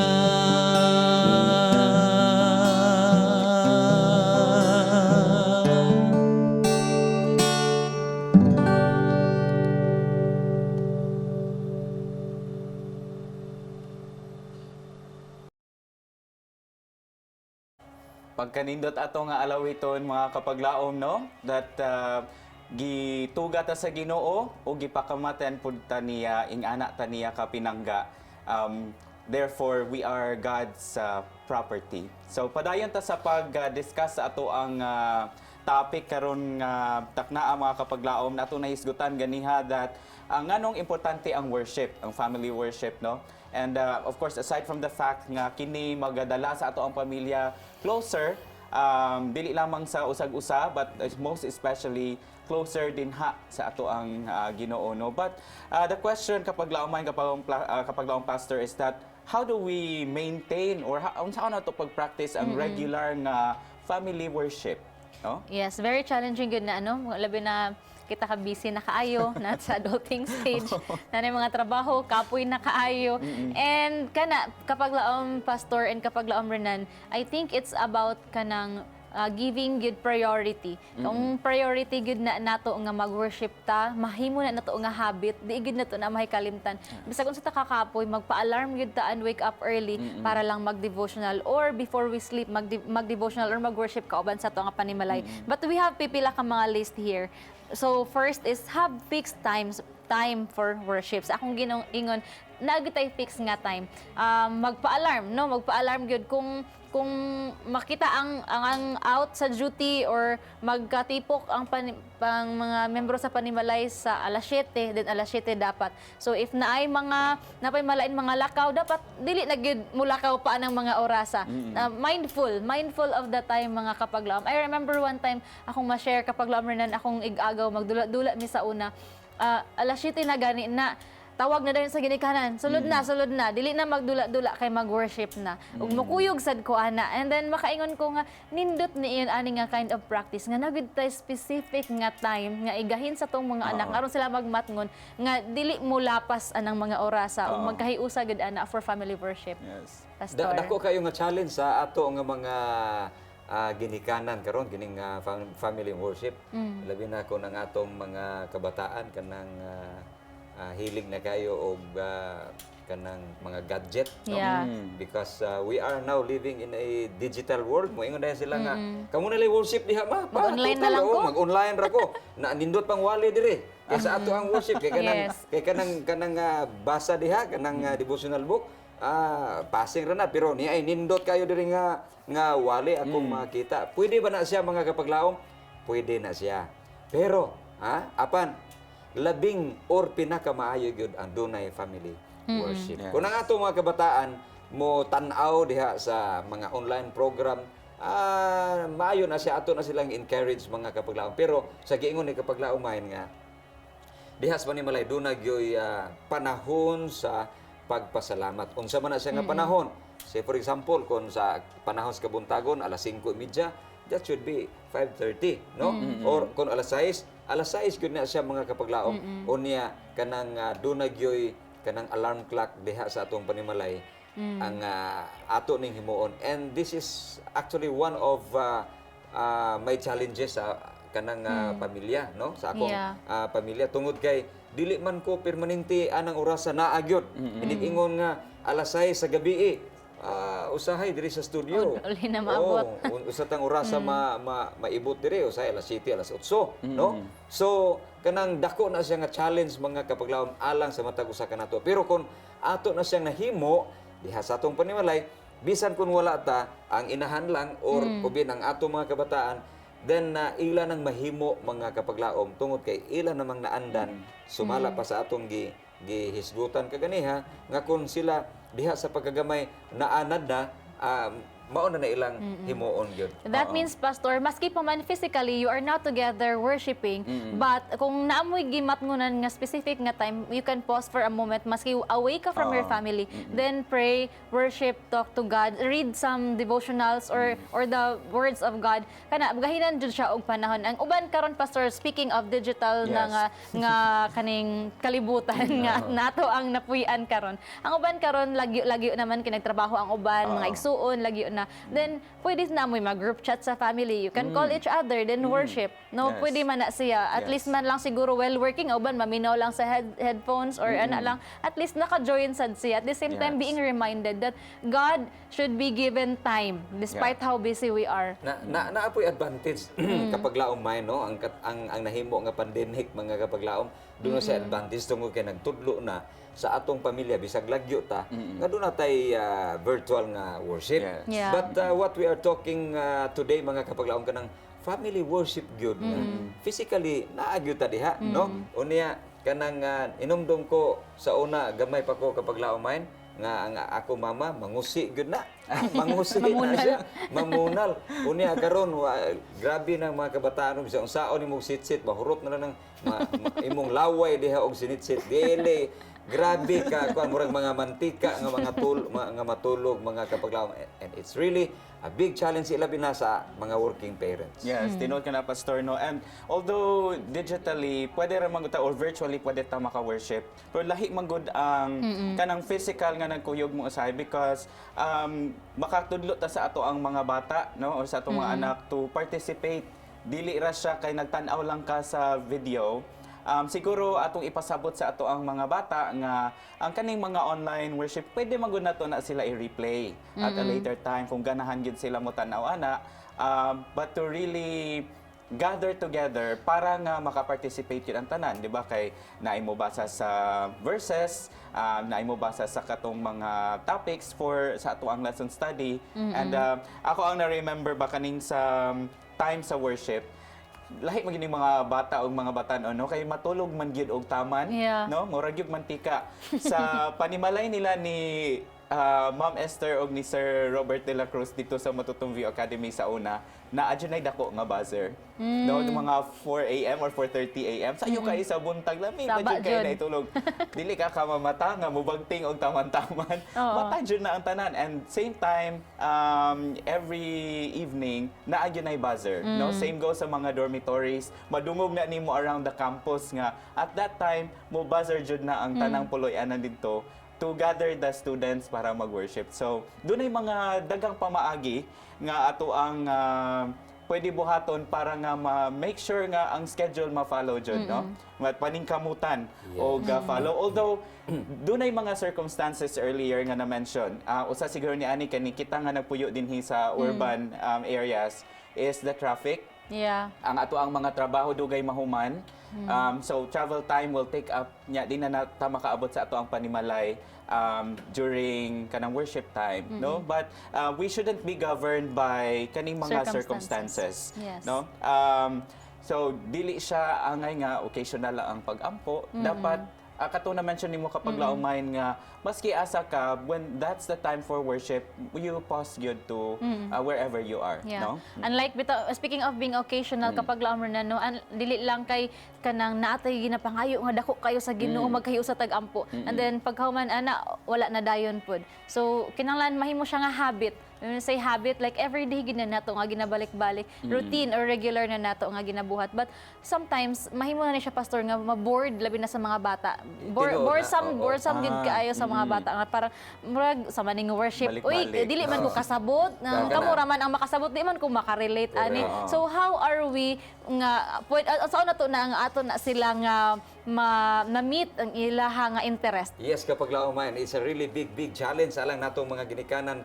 Pagkanindot ato nga alawiton mga kapaglaom, no? That gituga ta sa Ginoo o gipakamatan pud ta niya ing anak ta niya ka pinangga. Therefore we are God's property. So padayon ta sa pag-discuss sa ato ang topic karon nga taknaa mga kapaglaom, nato nahisgutan ganiha that nganong importante ang worship, ang family worship, no? And of course, aside from the fact nga kini magadala sa ato ang pamilya closer, dili lamang sa usag-usa, but most especially closer din ha sa ato ang Ginoo, no? But the question kapag laong pastor is that how do we maintain or unsa na to pag-practice ang regular nga family worship, no? Yes, very challenging good na ano, labi na kita ka busy na kaayo na sa adulting stage, na mga trabaho, kapoy na kaayo. And kana kapag laom pastor and kapag laom Renan, I think it's about kanang giving good priority. Kung priority good na nato nga mag-worship ta, mahimo na nato nga habit, di good nato na mahikalimtan. Bisag unsa ta kakapoy, magpa-alarm good ta and wake up early para lang mag-devotional, or before we sleep mag-devotional or mag-worship kauban sa to nga panimalay. But we have pipila ka mga list here. So first is have fixed time for worship. Sa akong ingon, nagitay fix nga time. Magpa-alarm, no? Magpa-alarm gyud kung makita ang out sa duty or magkatipok ang mga membro sa panimalay sa alas 7, then alas 7 dapat. So if naay mga napay-malain mga lakaw, dapat dili na gyud mulakaw pa ng mga orasa. Mindful of the time mga kapaglaom. I remember one time akong ma-share kapaglaom rin akong igagaw magdula-dula mi sa una. Alas 7 na gani na tawag na dayon sa ginikanan. Sulod na. Dili na magdula-dula kay mag-worship na. Ug makuyog sad ko ana. And then makaingon ko nga nindot ni iyon ani nga kind of practice nga nagud tay specific nga time nga igahin sa tong mga anak aron sila magmatngon nga dili mo lapas anang mga orasa ug magkahiusa gud ana for family worship. Yes. Pastor. Dako kayo nga challenge sa ato nga mga ginikanan karon kining family worship. Labi na ko ng atong mga kabataan kanang hilig na kayo og kanang mga gadget, no? Yeah. Because we are now living in a digital world. Moingon na sila nga kamo na lay worship diha ma. Mag-online na lang ko. Mag-online ra ko. Na nindot pang wali diri. Kaysa ato ang worship kay kanang basa diha kanang devotional book. Passing ra na pero ni ay nindot kayo diri nga wali akong makita. Pwede ba na siya mga kapaglaom? Pwede na siya. Pero apan labing or pinakamaayo gyud ang dunay family worship. Yes. Kung ang ato mga kabataan mo tan-aw diha sa mga online program, maayo na siya, ato na silang encourage mga kapaglaom. Pero sa giingon ni kapaglaom mahin nga, dihas man ni Malay, doon nagyoy panahon sa pagpasalamat. Unsa man na siya nga panahon. Say for example, kung sa panahon sa kabuntagon, alas 5:30, that should be 5:30, no? Or kung alas 6 yun na siya mga kapaglaom. O niya, kanang doon nagyoy, kanang alarm clock diha sa atong panimalay, ang ato ning himuon. And this is actually one of my challenges sa kanang pamilya, no? Sa akong pamilya, tungod kay dili man ko permanente anang orasa naagyod. Inig-ingon nga alas 6 sa gabi usahay diri sa studio. Uli na maabot. Usa tang orasa maibot diri, usahay alas 7, alas 8, no? So kanang dako na siya nga challenge mga kapaglaom alang sa matag usa kanato. Pero kung ato na siyang nahimo diha sa atong panimalay, bisan kung wala ta ang inahan lang or ubin ang ato mga kabataan, then ila nang mahimo mga kapaglaom tungod kay ila namang naandan sumala pa sa atong gihisgutan kaganiha nga kung sila diha sa pagkagamay naanad na mao na ilang himuon gyud. That means, Pastor, maski pa man physically, you are now together worshiping, but kung naamoy gimatngunan nga specific nga time, you can pause for a moment, maski away ka from your family, then pray, worship, talk to God, read some devotionals or the words of God. Kana gahinan jud siya og panahon. Ang uban karon, Pastor, speaking of digital na nga kaning kalibutan nga nato ang napuy-an karon. Ang uban karon lagyo naman kinagtrabaho ang uban, mga igsuon lagyo na. Then pwede na mo mag-group chat sa family. You can call each other, then worship. No, pwede man na siya. At least man lang siguro while working, uban maminaw lang sa headphones or ana lang. At least naka-join sad siya. At the same time being reminded that God should be given time despite how busy we are. Naapoy advantage kapaglaom may no ang nahimo nga pandemic mga kapaglaom. Doon sa advantage tungod kay nagtudlo na sa atong pamilya bisag lagyo ta nga doon natay virtual nga worship. But what we are talking today mga kapaglaom kanang family worship gyud. Physically naagyo ta diha no. Unya kanang inumdum ko sa una gamay pa ko kapaglaom main nga ang ako mama mangusi gyud na. Mangusi na siya. Mamunal. Unya karon grabe nang mga kabataan bisag unsaon imong sitsit mahurot na lang imong laway diha og sinitsit dili. Grabe ka kuan murag mga mantika nga mga matulog mga kapaglaom, and it's really a big challenge ilabi na sa mga working parents. Yes, tinod ka na, Pastor, no? And although digitally, pwede rin magta or virtually pwede ta maka-worship, pero lahi man gud ang kanang physical nga nagkuyog mo usahay because makatudlo ta sa ato ang mga bata, no? Or sa ato mga anak to participate. Dili ra siya kay nagtan-aw lang ka sa video. Siguro atong ipasabot sa ato ang mga bata nga ang kaning mga online worship pwede magud nato na sila i-replay at a later time kung ganahan gid sila mo tan-aw ana, but to really gather together para nga makaparticipate yun ang tanan, di ba? Kay naimo basa sa verses, naimo basa sa katong mga topics for sa ato ang lesson study. And ako ang na-remember ba kaning sa time sa worship, lahi magining mga bata o mga batan no kay matulog man gyud og taman no murag gyud mantika sa panimalay nila ni Ma'am Esther og ni Sir Robert de la Cruz dito sa Matutong View Academy sa una na adunay dako nga buzzer no mga 4 AM or 4:30 AM sayo kay sa buntag lami pa kay na itulog dili ka mamata nga mubagting og taman-taman mata jud na ang tanan, and same time every evening naa gyud nay buzzer no same goes sa mga dormitories, madungog na nimo around the campus nga at that time mo buzzer jud na ang tanang puloy-anan didto to gather the students para mag-worship. So, doon ay mga dagang pamaagi nga ato ang pwede buhaton para nga ma-make sure nga ang schedule ma-follow jud, no? Paningkamutan o follow. Although, doon ay mga circumstances earlier nga na-mention. Usa siguro ni Ani, kita nga nagpuyo dinhi sa urban areas is the traffic. Ang ato ang mga trabaho dugay mahuman. So travel time will take up nya di na ta makaabot sa ato ang panimalay during kanang worship time, no? But we shouldn't be governed by kaning mga circumstances. No? So dili siya angay nga occasional lang ang pag-ampo. Dapat kato na mention nimo kapag laumain nga maski asa ka, when that's the time for worship, you pause good to wherever you are, Yeah. no? Unlike speaking of being occasional kapag laom na no, dili lang kay kanang naatay ginapangayo nga dako kayo sa Ginoo magkahiyo sa tag-ampo. And then paghuman ana wala na dayon pod. So kinahanglan mahimo siya nga habit. When we say habit, like everyday gina nato nga ginabalik-balik, routine or regular na nato nga ginabuhat. But sometimes mahimo na ni siya pastor nga ma-bored labi na sa mga bata. Boresome gid kaayo sa mga bata nga parang murag sa maning worship. Uy, Balik-balik. dili man ko kasabot. Kamura man ang makasabot, di man ko makarelate ani. So how are we nga saan na to na nga ato na sila nga na-meet ang ilaha nga interest? Yes, kapag laumayan, it's a really big challenge alang natong mga ginikanan.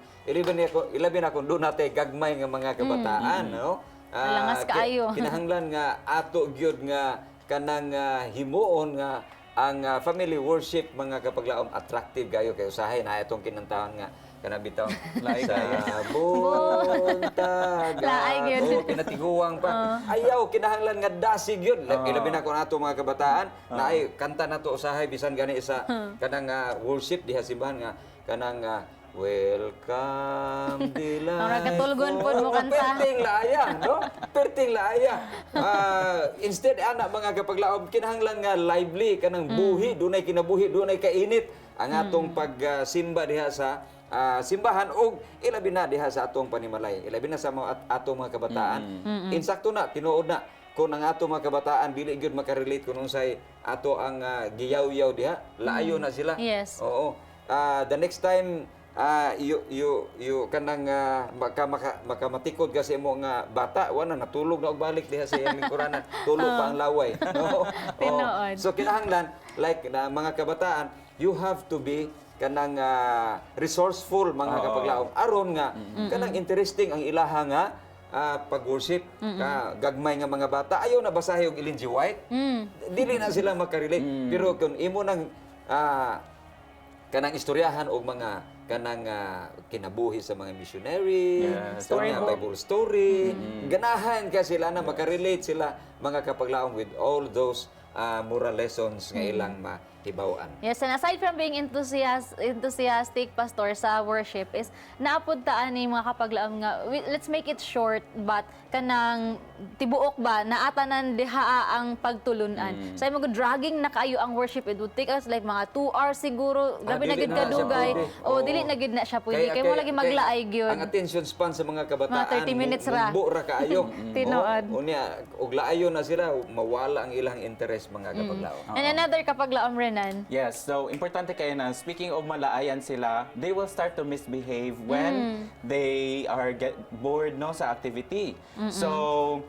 Ilabin ako doon natin gagmay nga mga kabataan, no? Malangas kaayo. Kinahanglan nga ato gyud nga kanang himuon nga ang family worship mga kapaglaom attractive gayo kay usahay na itong kinantahon nga kanabitaw sa buntaga Laay gyud. kinatiguang pa ayaw kinahanglan nga dasig yun ilabi na ko nato mga kabataan na ay kanta nato usahay bisan gani isa kanang worship diha simbahan nga kanang welcome delight. Ang katulgon po mo kanta. Perting laaya, no? Perting laaya. Instead, anak mga kapaglaom, kinahanglan nga lively, kanang buhi, dunay kinabuhi, dunay kainit. Ang atong pagsimba diha sa simbahan o ilabi na diha sa atong panimalay. Ilabi na sa mga atong mga kabataan. Insakto na, tinuod na. Kung ang atong mga kabataan, dili gyud makarelate kung unsay ato ang giyaw-yaw diha, laayo na sila. Yes. Oo. The next time you kanang makamatikod kasi mo nga bata wala natulog na og balik diha sa iyang lingkuranan tulog pa ang laway no Tinuod. so kinahanglan like na mga kabataan you have to be kanang resourceful mga kapaglaom aron nga kanang interesting ang ilaha nga pag-worship gagmay nga mga bata ayaw na basahi og Ellen G. White dili na sila makarelate pero kung imo nang kanang istoryahan og mga kanang kinabuhi sa mga missionary, kanang Bible story, ganahan ka sila na makarelate sila mga kapaglaom with all those moral lessons nga ilang mahibaw-an. Yes, and aside from being enthusiastic pastor sa worship is naapod taan ni mga kapaglaom nga let's make it short but kanang tibuok ba naatanan diha ang pagtulunan. So mo dragging na kaayo ang worship it would take us like mga 2 hours siguro. Grabe na gid kadugay. O dili na gid na siya pwede kay mo lagi maglaay gyud. Ang attention span sa mga kabataan Mga 30 minutes ra. ra kaayo. Tinuod. Unya og laayo na sila mawala ang ilang interest mga kapaglaom. And another kapaglaom Renan. Yes, so importante kayo na speaking of malaayan sila, they will start to misbehave when they are get bored no sa activity. So,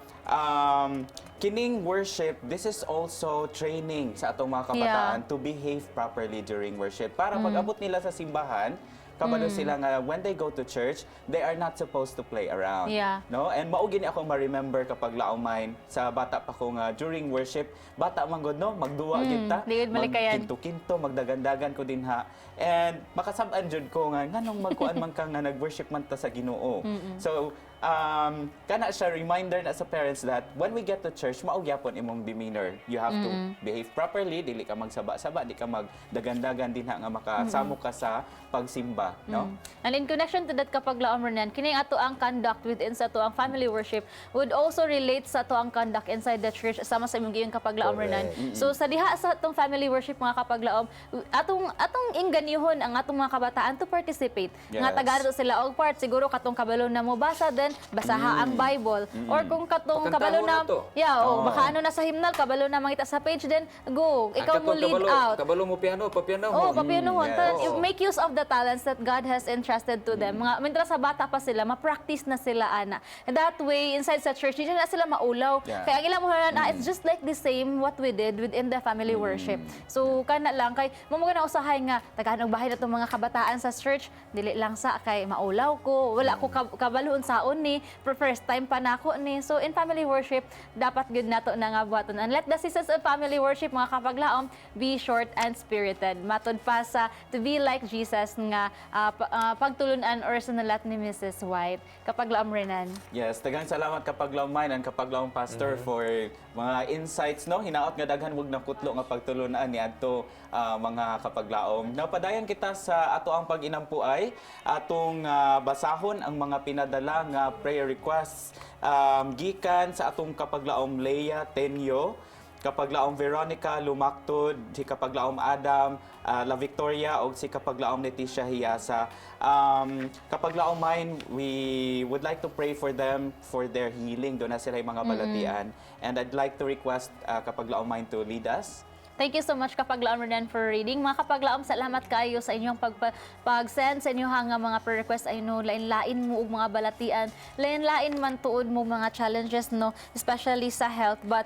kining worship, this is also training sa atong mga kabataan to behave properly during worship. Para pag abot nila sa simbahan, kabalo sila nga when they go to church, they are not supposed to play around. Yeah. No? And mao gini ako ma-remember kapag laumain sa bata pa ko nga during worship, bata man gud no, magduwa gid ta. Di gud malikayan. Kinto-kinto, magdagandagan ko din ha. And makasab-an jud ko nga nganong magkuan man ka nga nag-worship man ta sa Ginoo. So kana siya reminder na sa parents that when we get to church, maugyapon imong demeanor. You have to behave properly, dili ka magsaba-saba, di ka magdagandagan din ha nga makasamo ka sa pagsimba, no? And in connection to that kapaglaom Renan, kining ato ang conduct within sa ato ang family worship would also relate sa ato ang conduct inside the church sama sa imong giyong kapaglaom Renan. So sa diha sa atong family worship mga kapaglaom, atong ingganihon ang atong mga kabataan to participate. Nga tagaan sila og part siguro katong kabalo na mo basa then basaha ang Bible or kung katong kabalo na baka ano na sa hymnal kabalo na mangita sa page then go ikaw mo lead out. Kabalo mo piano, papiano. Papianohon. Make use of the talents that God has entrusted to them. Mga mindra sa bata pa sila, ma-practice na sila ana. And that way inside sa church, hindi na sila maulaw. Kaya ang ilang mga it's just like the same what we did within the family worship. So kana lang kay mo na usahay nga tagahanog bahay na itong mga kabataan sa church, dili lang sa kay maulaw ko, wala ko kabalhon saon ni, first time pa nako ni. So in family worship, dapat gud nato na nga buhaton. And let the seasons of family worship mga kapaglaom be short and spirited. Matod pa sa to be like Jesus nga pagtulunan or sunulat ni Mrs. White. Kapaglaom Renan. Yes, daghang salamat kapaglaom Mine and kapaglaom Pastor for mga insights, no? Hinaot nga daghan wag nakutlo nga pagtulunan ni adto mga kapaglaom. Napadayon kita sa ato ang pag-inampuay, atong basahon ang mga pinadala nga prayer requests gikan sa atong kapaglaom Leia Tenyo, kapaglaom Veronica Lumaktod, si kapaglaom Adam La Victoria o si kapaglaom Leticia Hiasa. Kapaglaom Mine, we would like to pray for them for their healing. Doon na sila yung mga balatian. And I'd like to request kapaglaom Mine to lead us. Thank you so much kapaglaom Renan for reading. Mga kapaglaom, salamat kayo sa inyong pag-send sa inyong mga prayer request. Ay no, lain-lain mo og mga balatian. Lain-lain man tuod mo mga challenges, no, especially sa health. But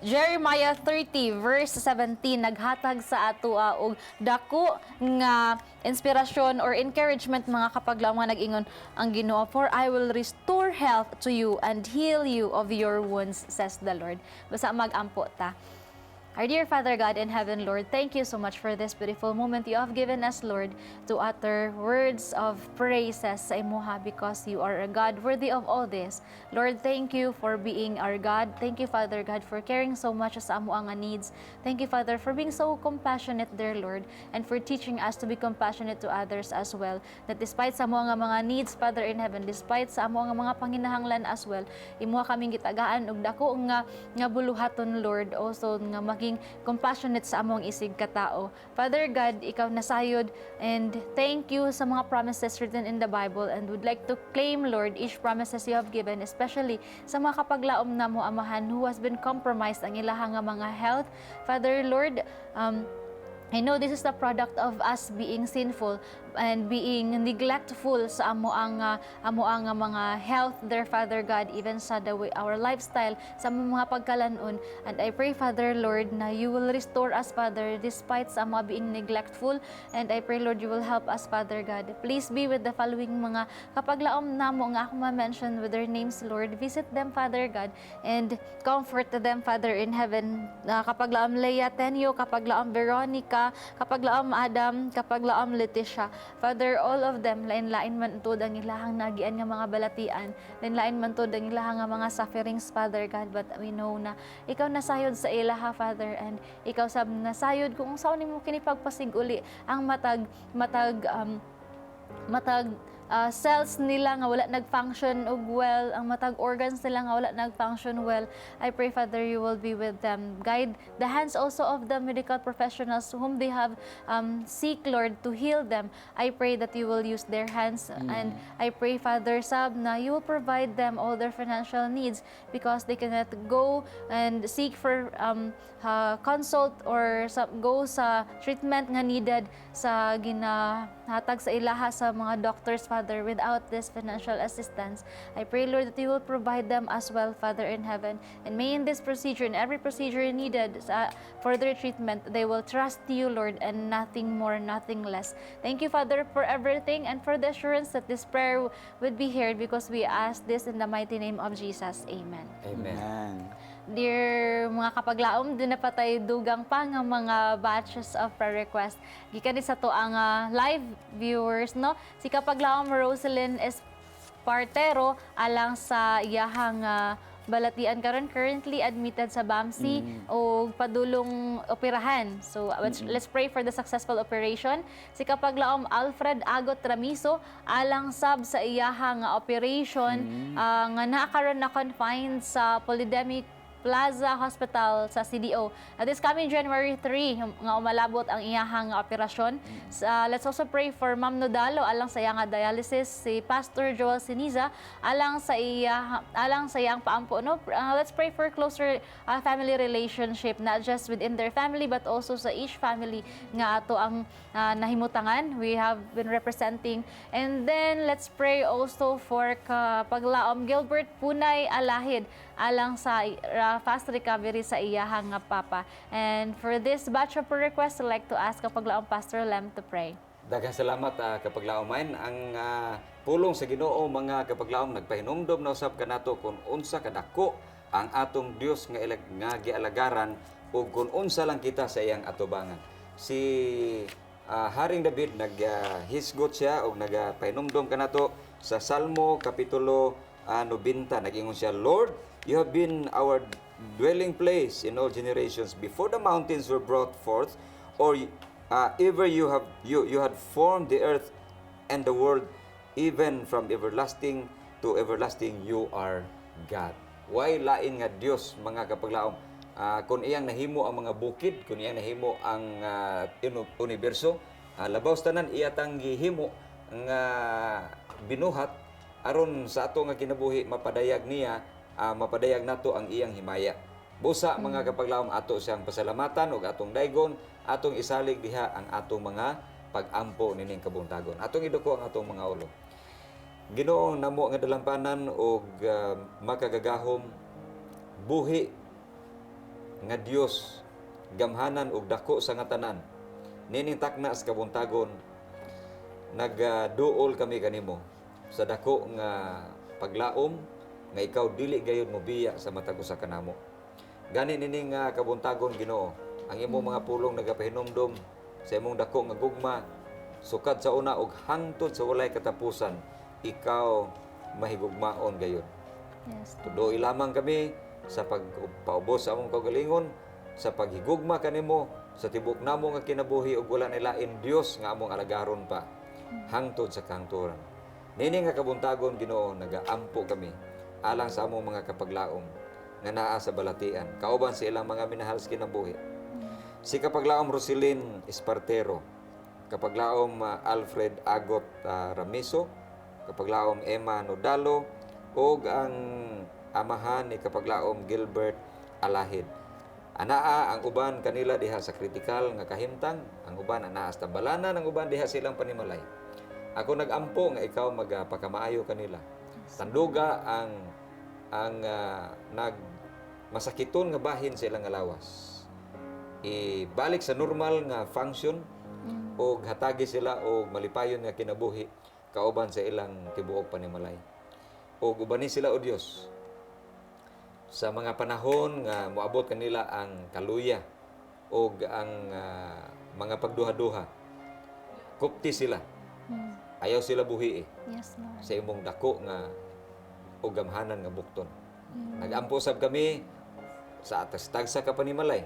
Jeremiah 30 verse 17 naghatag sa ato og dako nga inspirasyon or encouragement mga kapaglaom nga nag-ingon ang Ginoo, for I will restore health to you and heal you of your wounds, says the Lord. Basta mag-ampo ta. Our dear Father God in heaven, Lord, thank you so much for this beautiful moment you have given us, Lord, to utter words of praises sa imuha because you are a God worthy of all this. Lord, thank you for being our God. Thank you, Father God, for caring so much sa amo ang needs. Thank you, Father, for being so compassionate, dear Lord, and for teaching us to be compassionate to others as well. That despite sa amo nga mga needs, Father in heaven, despite sa amo nga mga panginahanglan as well, imuha kaming gitagaan og dako nga buluhaton, Lord, also nga maging compassionate sa among isig katao. Father God, ikaw nasayod, and thank you sa mga promises written in the Bible, and would like to claim, Lord, each promises you have given, especially sa mga kapaglaom na mo amahan who has been compromised ang ilahang nga mga health. Father, Lord, I know this is the product of us being sinful and being neglectful sa amo ang mga health, there, Father God, even sa the way our lifestyle, sa mga pagkalanon. And I pray, Father, Lord, na you will restore us, Father, despite sa mga being neglectful. And I pray, Lord, you will help us, Father God. Please be with the following mga kapaglaom namo nga ako ma-mention with their names, Lord. Visit them, Father God, and comfort them, Father in heaven. Kapaglaom Leia Tenyo, kapaglaom Veronica, kapaglaom Adam, kapaglaom Leticia. Father, all of them, lain-lain man tod ang ilahang nagian nga mga balatian, lain-lain man tod ang ilahang nga mga sufferings, Father God, but we know na ikaw nasayod sa ilaha, Father, and ikaw sab nasayod kung saan nimo kini pagpasiguli ang matag cells nila nga wala nag-function og well, ang matag organs nila nga wala nag-function well. I pray, Father, you will be with them. Guide the hands also of the medical professionals whom they have seek, Lord, to heal them. I pray that you will use their hands. And I pray, Father, Sab, na you will provide them all their financial needs because they cannot go and seek for consult or go sa treatment nga needed sa ginahatag sa ilaha sa mga doctors, Father, without this financial assistance. I pray, Lord, that you will provide them as well, Father in heaven. And may in this procedure, in every procedure needed for their treatment, they will trust you, Lord, and nothing more, nothing less. Thank you, Father, for everything and for the assurance that this prayer would be heard because we ask this in the mighty name of Jesus. Amen. Amen. Dear mga kapaglaom, din na patay dugang pa nga mga batches of prayer request. Gikan sa to ang live viewers, no? Si kapaglaom Rosalyn Espartero alang sa iyahang balatian karon currently admitted sa BAMC o padulong operahan. So let's pray for the successful operation. Si kapaglaom Alfred Agot Ramiso alang sab sa iyahang operation nga naa karon na confined sa Polydemic Plaza Hospital sa CDO. This coming January 3 nga umalabot ang iyahang operasyon. Let's also pray for Ma'am Nodalo alang sa iyang dialysis, si Pastor Joel Siniza alang sa iyang paampo, no? Let's pray for closer family relationship, not just within their family but also sa each family nga ato ang nahimutangan. We have been representing. And then let's pray also for kapaglaom Gilbert Punay Alahid alang sa fast recovery sa iyahang nga papa. And for this batch of prayer requests, I'd like to ask kapaglaong Pastor Lem to pray. Daghang salamat kapaglaom main ang pulong sa Ginoo mga kapaglaom nagpahinumdom na usab kanato kung unsa kadako ang atong Dios nga gialagaran ug kung unsa lang kita sa iyang atubangan. Si Haring David naghisgot siya ug nagpahinumdom kanato sa Salmo kapitulo 90 nagingon siya, Lord, you have been our dwelling place in all generations before the mountains were brought forth, or ever you had formed the earth and the world, even from everlasting to everlasting you are God. Why lain nga Dios mga kapaglaom? Kung iyang nahimo ang mga bukid, kung iyang nahimo ang universo, labaw tanan iya tang gihimo nga binuhat aron sa ato nga kinabuhi mapadayag niya, mapadayag nato ang iyang himaya. Busa mga kapaglaom ato siyang pasalamatan ug atong daygon, atong isalig diha ang atong mga pag-ampo nining kabuntagon. Atong iduko ang atong mga ulo. Ginoo namo nga dalampanan og makagagahom buhi nga Dios gamhanan og dako sa nga tanan. Nining takna sa kabuntagon nagduol kami kanimo sa dako nga paglaom nga ikaw dili gayud mo biya sa matag usa kanamo. Gani nining kabuntagon Ginoo, ang imong mga pulong nagapahinumdom sa imong dako nga gugma sukad sa una ug hangtod sa walay katapusan, ikaw mahigugmaon gayud. Yes. Tudoy lamang kami sa pagpaubos sa among kaugalingon, sa paghigugma kanimo sa tibok namo nga kinabuhi ug wala nilain Dios nga among alagaron pa hangtod sa kahangturan. Nini nga kabuntagon Ginoo, nagaampo kami alang sa among mga kapaglaom nga naa sa balatian, kauban sa ilang mga minahal sa kinabuhi. Si kapaglaom Roselyn Espartero, kapaglaom Alfred Agot Ramiso, kapaglaom Emma Nodalo, ug ang amahan ni kapaglaom Gilbert Alahid. Anaa ang uban kanila diha sa kritikal nga kahimtang, ang uban anaa sa tambalanan, ang uban diha silang panimalay. Ako nagampo nga ikaw magpakamaayo kanila. Tanduga ang masakiton nga bahin sa ilang lawas. Ibalik sa normal nga function o hatagi sila o malipayon nga kinabuhi kauban sa ilang tibuok panimalay. O ubanin sila o Dios sa mga panahon nga moabot kanila ang kaluya o ang mga pagduha-duha. Kupti sila. Ayaw sila buhi Yes, Lord. sa imong dako nga o gamhanan nga bukton. Nag-ampo sab kami sa tagsa ka panimalay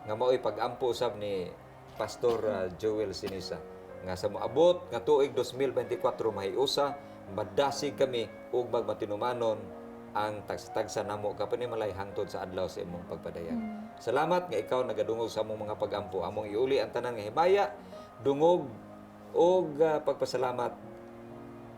nga mao'y pag-ampo sab ni Pastor Joel Sinisa nga sa moabot nga tuig 2024 mahiusa madasig kami ug magmatinumanon ang tagsa namo ka panimalay hangtod sa adlaw sa imong pagpadayag. Salamat nga ikaw nagadungog sa among mga pag-ampo. Among iuli ang tanan nga himaya, dungog og pagpasalamat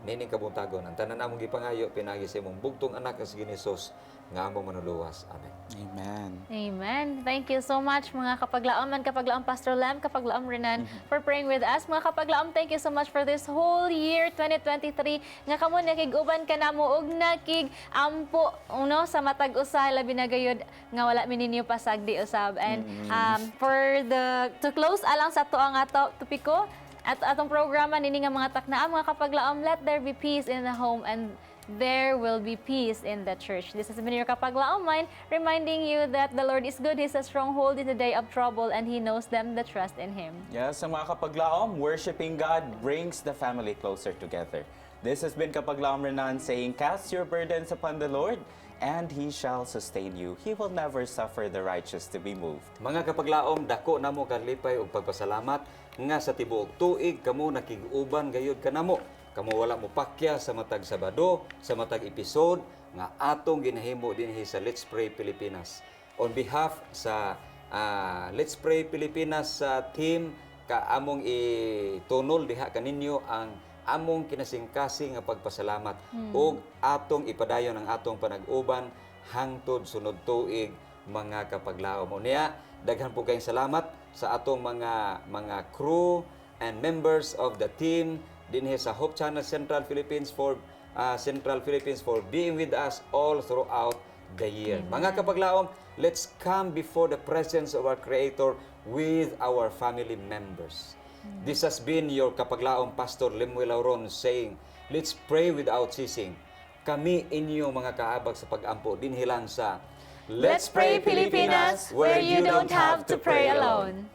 nining kabuntagon. Ang tanan among gipangayo pinagi sa imong bugtong anak nga si Hesus nga among manuluwas. Amen. Amen. Amen. Thank you so much mga kapaglaom and kapaglaom Pastor Lam, kapaglaom Renan for praying with us. Mga kapaglaom, thank you so much for this whole year 2023 nga kamo nakiguban ka namo og nakig-ampo sa matag usa labi na gayud nga wala mininyo pasagdi usab. And to close alang sa to ang ato topiko at atong programa nini nga mga taknaa mga kapaglaom, let there be peace in the home and there will be peace in the church. This has been your Kapaglaom Mind, reminding you that the Lord is good, He's a stronghold in the day of trouble, and He knows them that trust in Him. Yes, sa mga kapaglaom, worshiping God brings the family closer together. This has been Kapaglaom Renan saying, cast your burdens upon the Lord, and He shall sustain you. He will never suffer the righteous to be moved. Mga kapaglaom, dako namo kalipay og pagpasalamat nga sa tibuok tuig kamo nakig-uban gayud kanamo. Kamo wala mo pakya sa matag Sabado, sa matag episode nga atong ginahimo dinhi sa Let's Pray Pilipinas. On behalf sa Let's Pray Pilipinas team, among itunol diha kaninyo ang among kinasingkasing nga pagpasalamat ug atong ipadayon ang atong panag-uban hangtod sunod tuig mga kapaglaom. Unya, daghan po kayong salamat sa atong mga crew and members of the team dinhi sa Hope Channel Central Philippines for being with us all throughout the year. Mga kapaglaom, let's come before the presence of our Creator with our family members. This has been your kapaglaong Pastor Lemuel Lauron saying, let's pray without ceasing. Kami inyo mga kaabag sa pag-ampo dinhilan sa Let's pray Pilipinas, where you don't have to pray alone.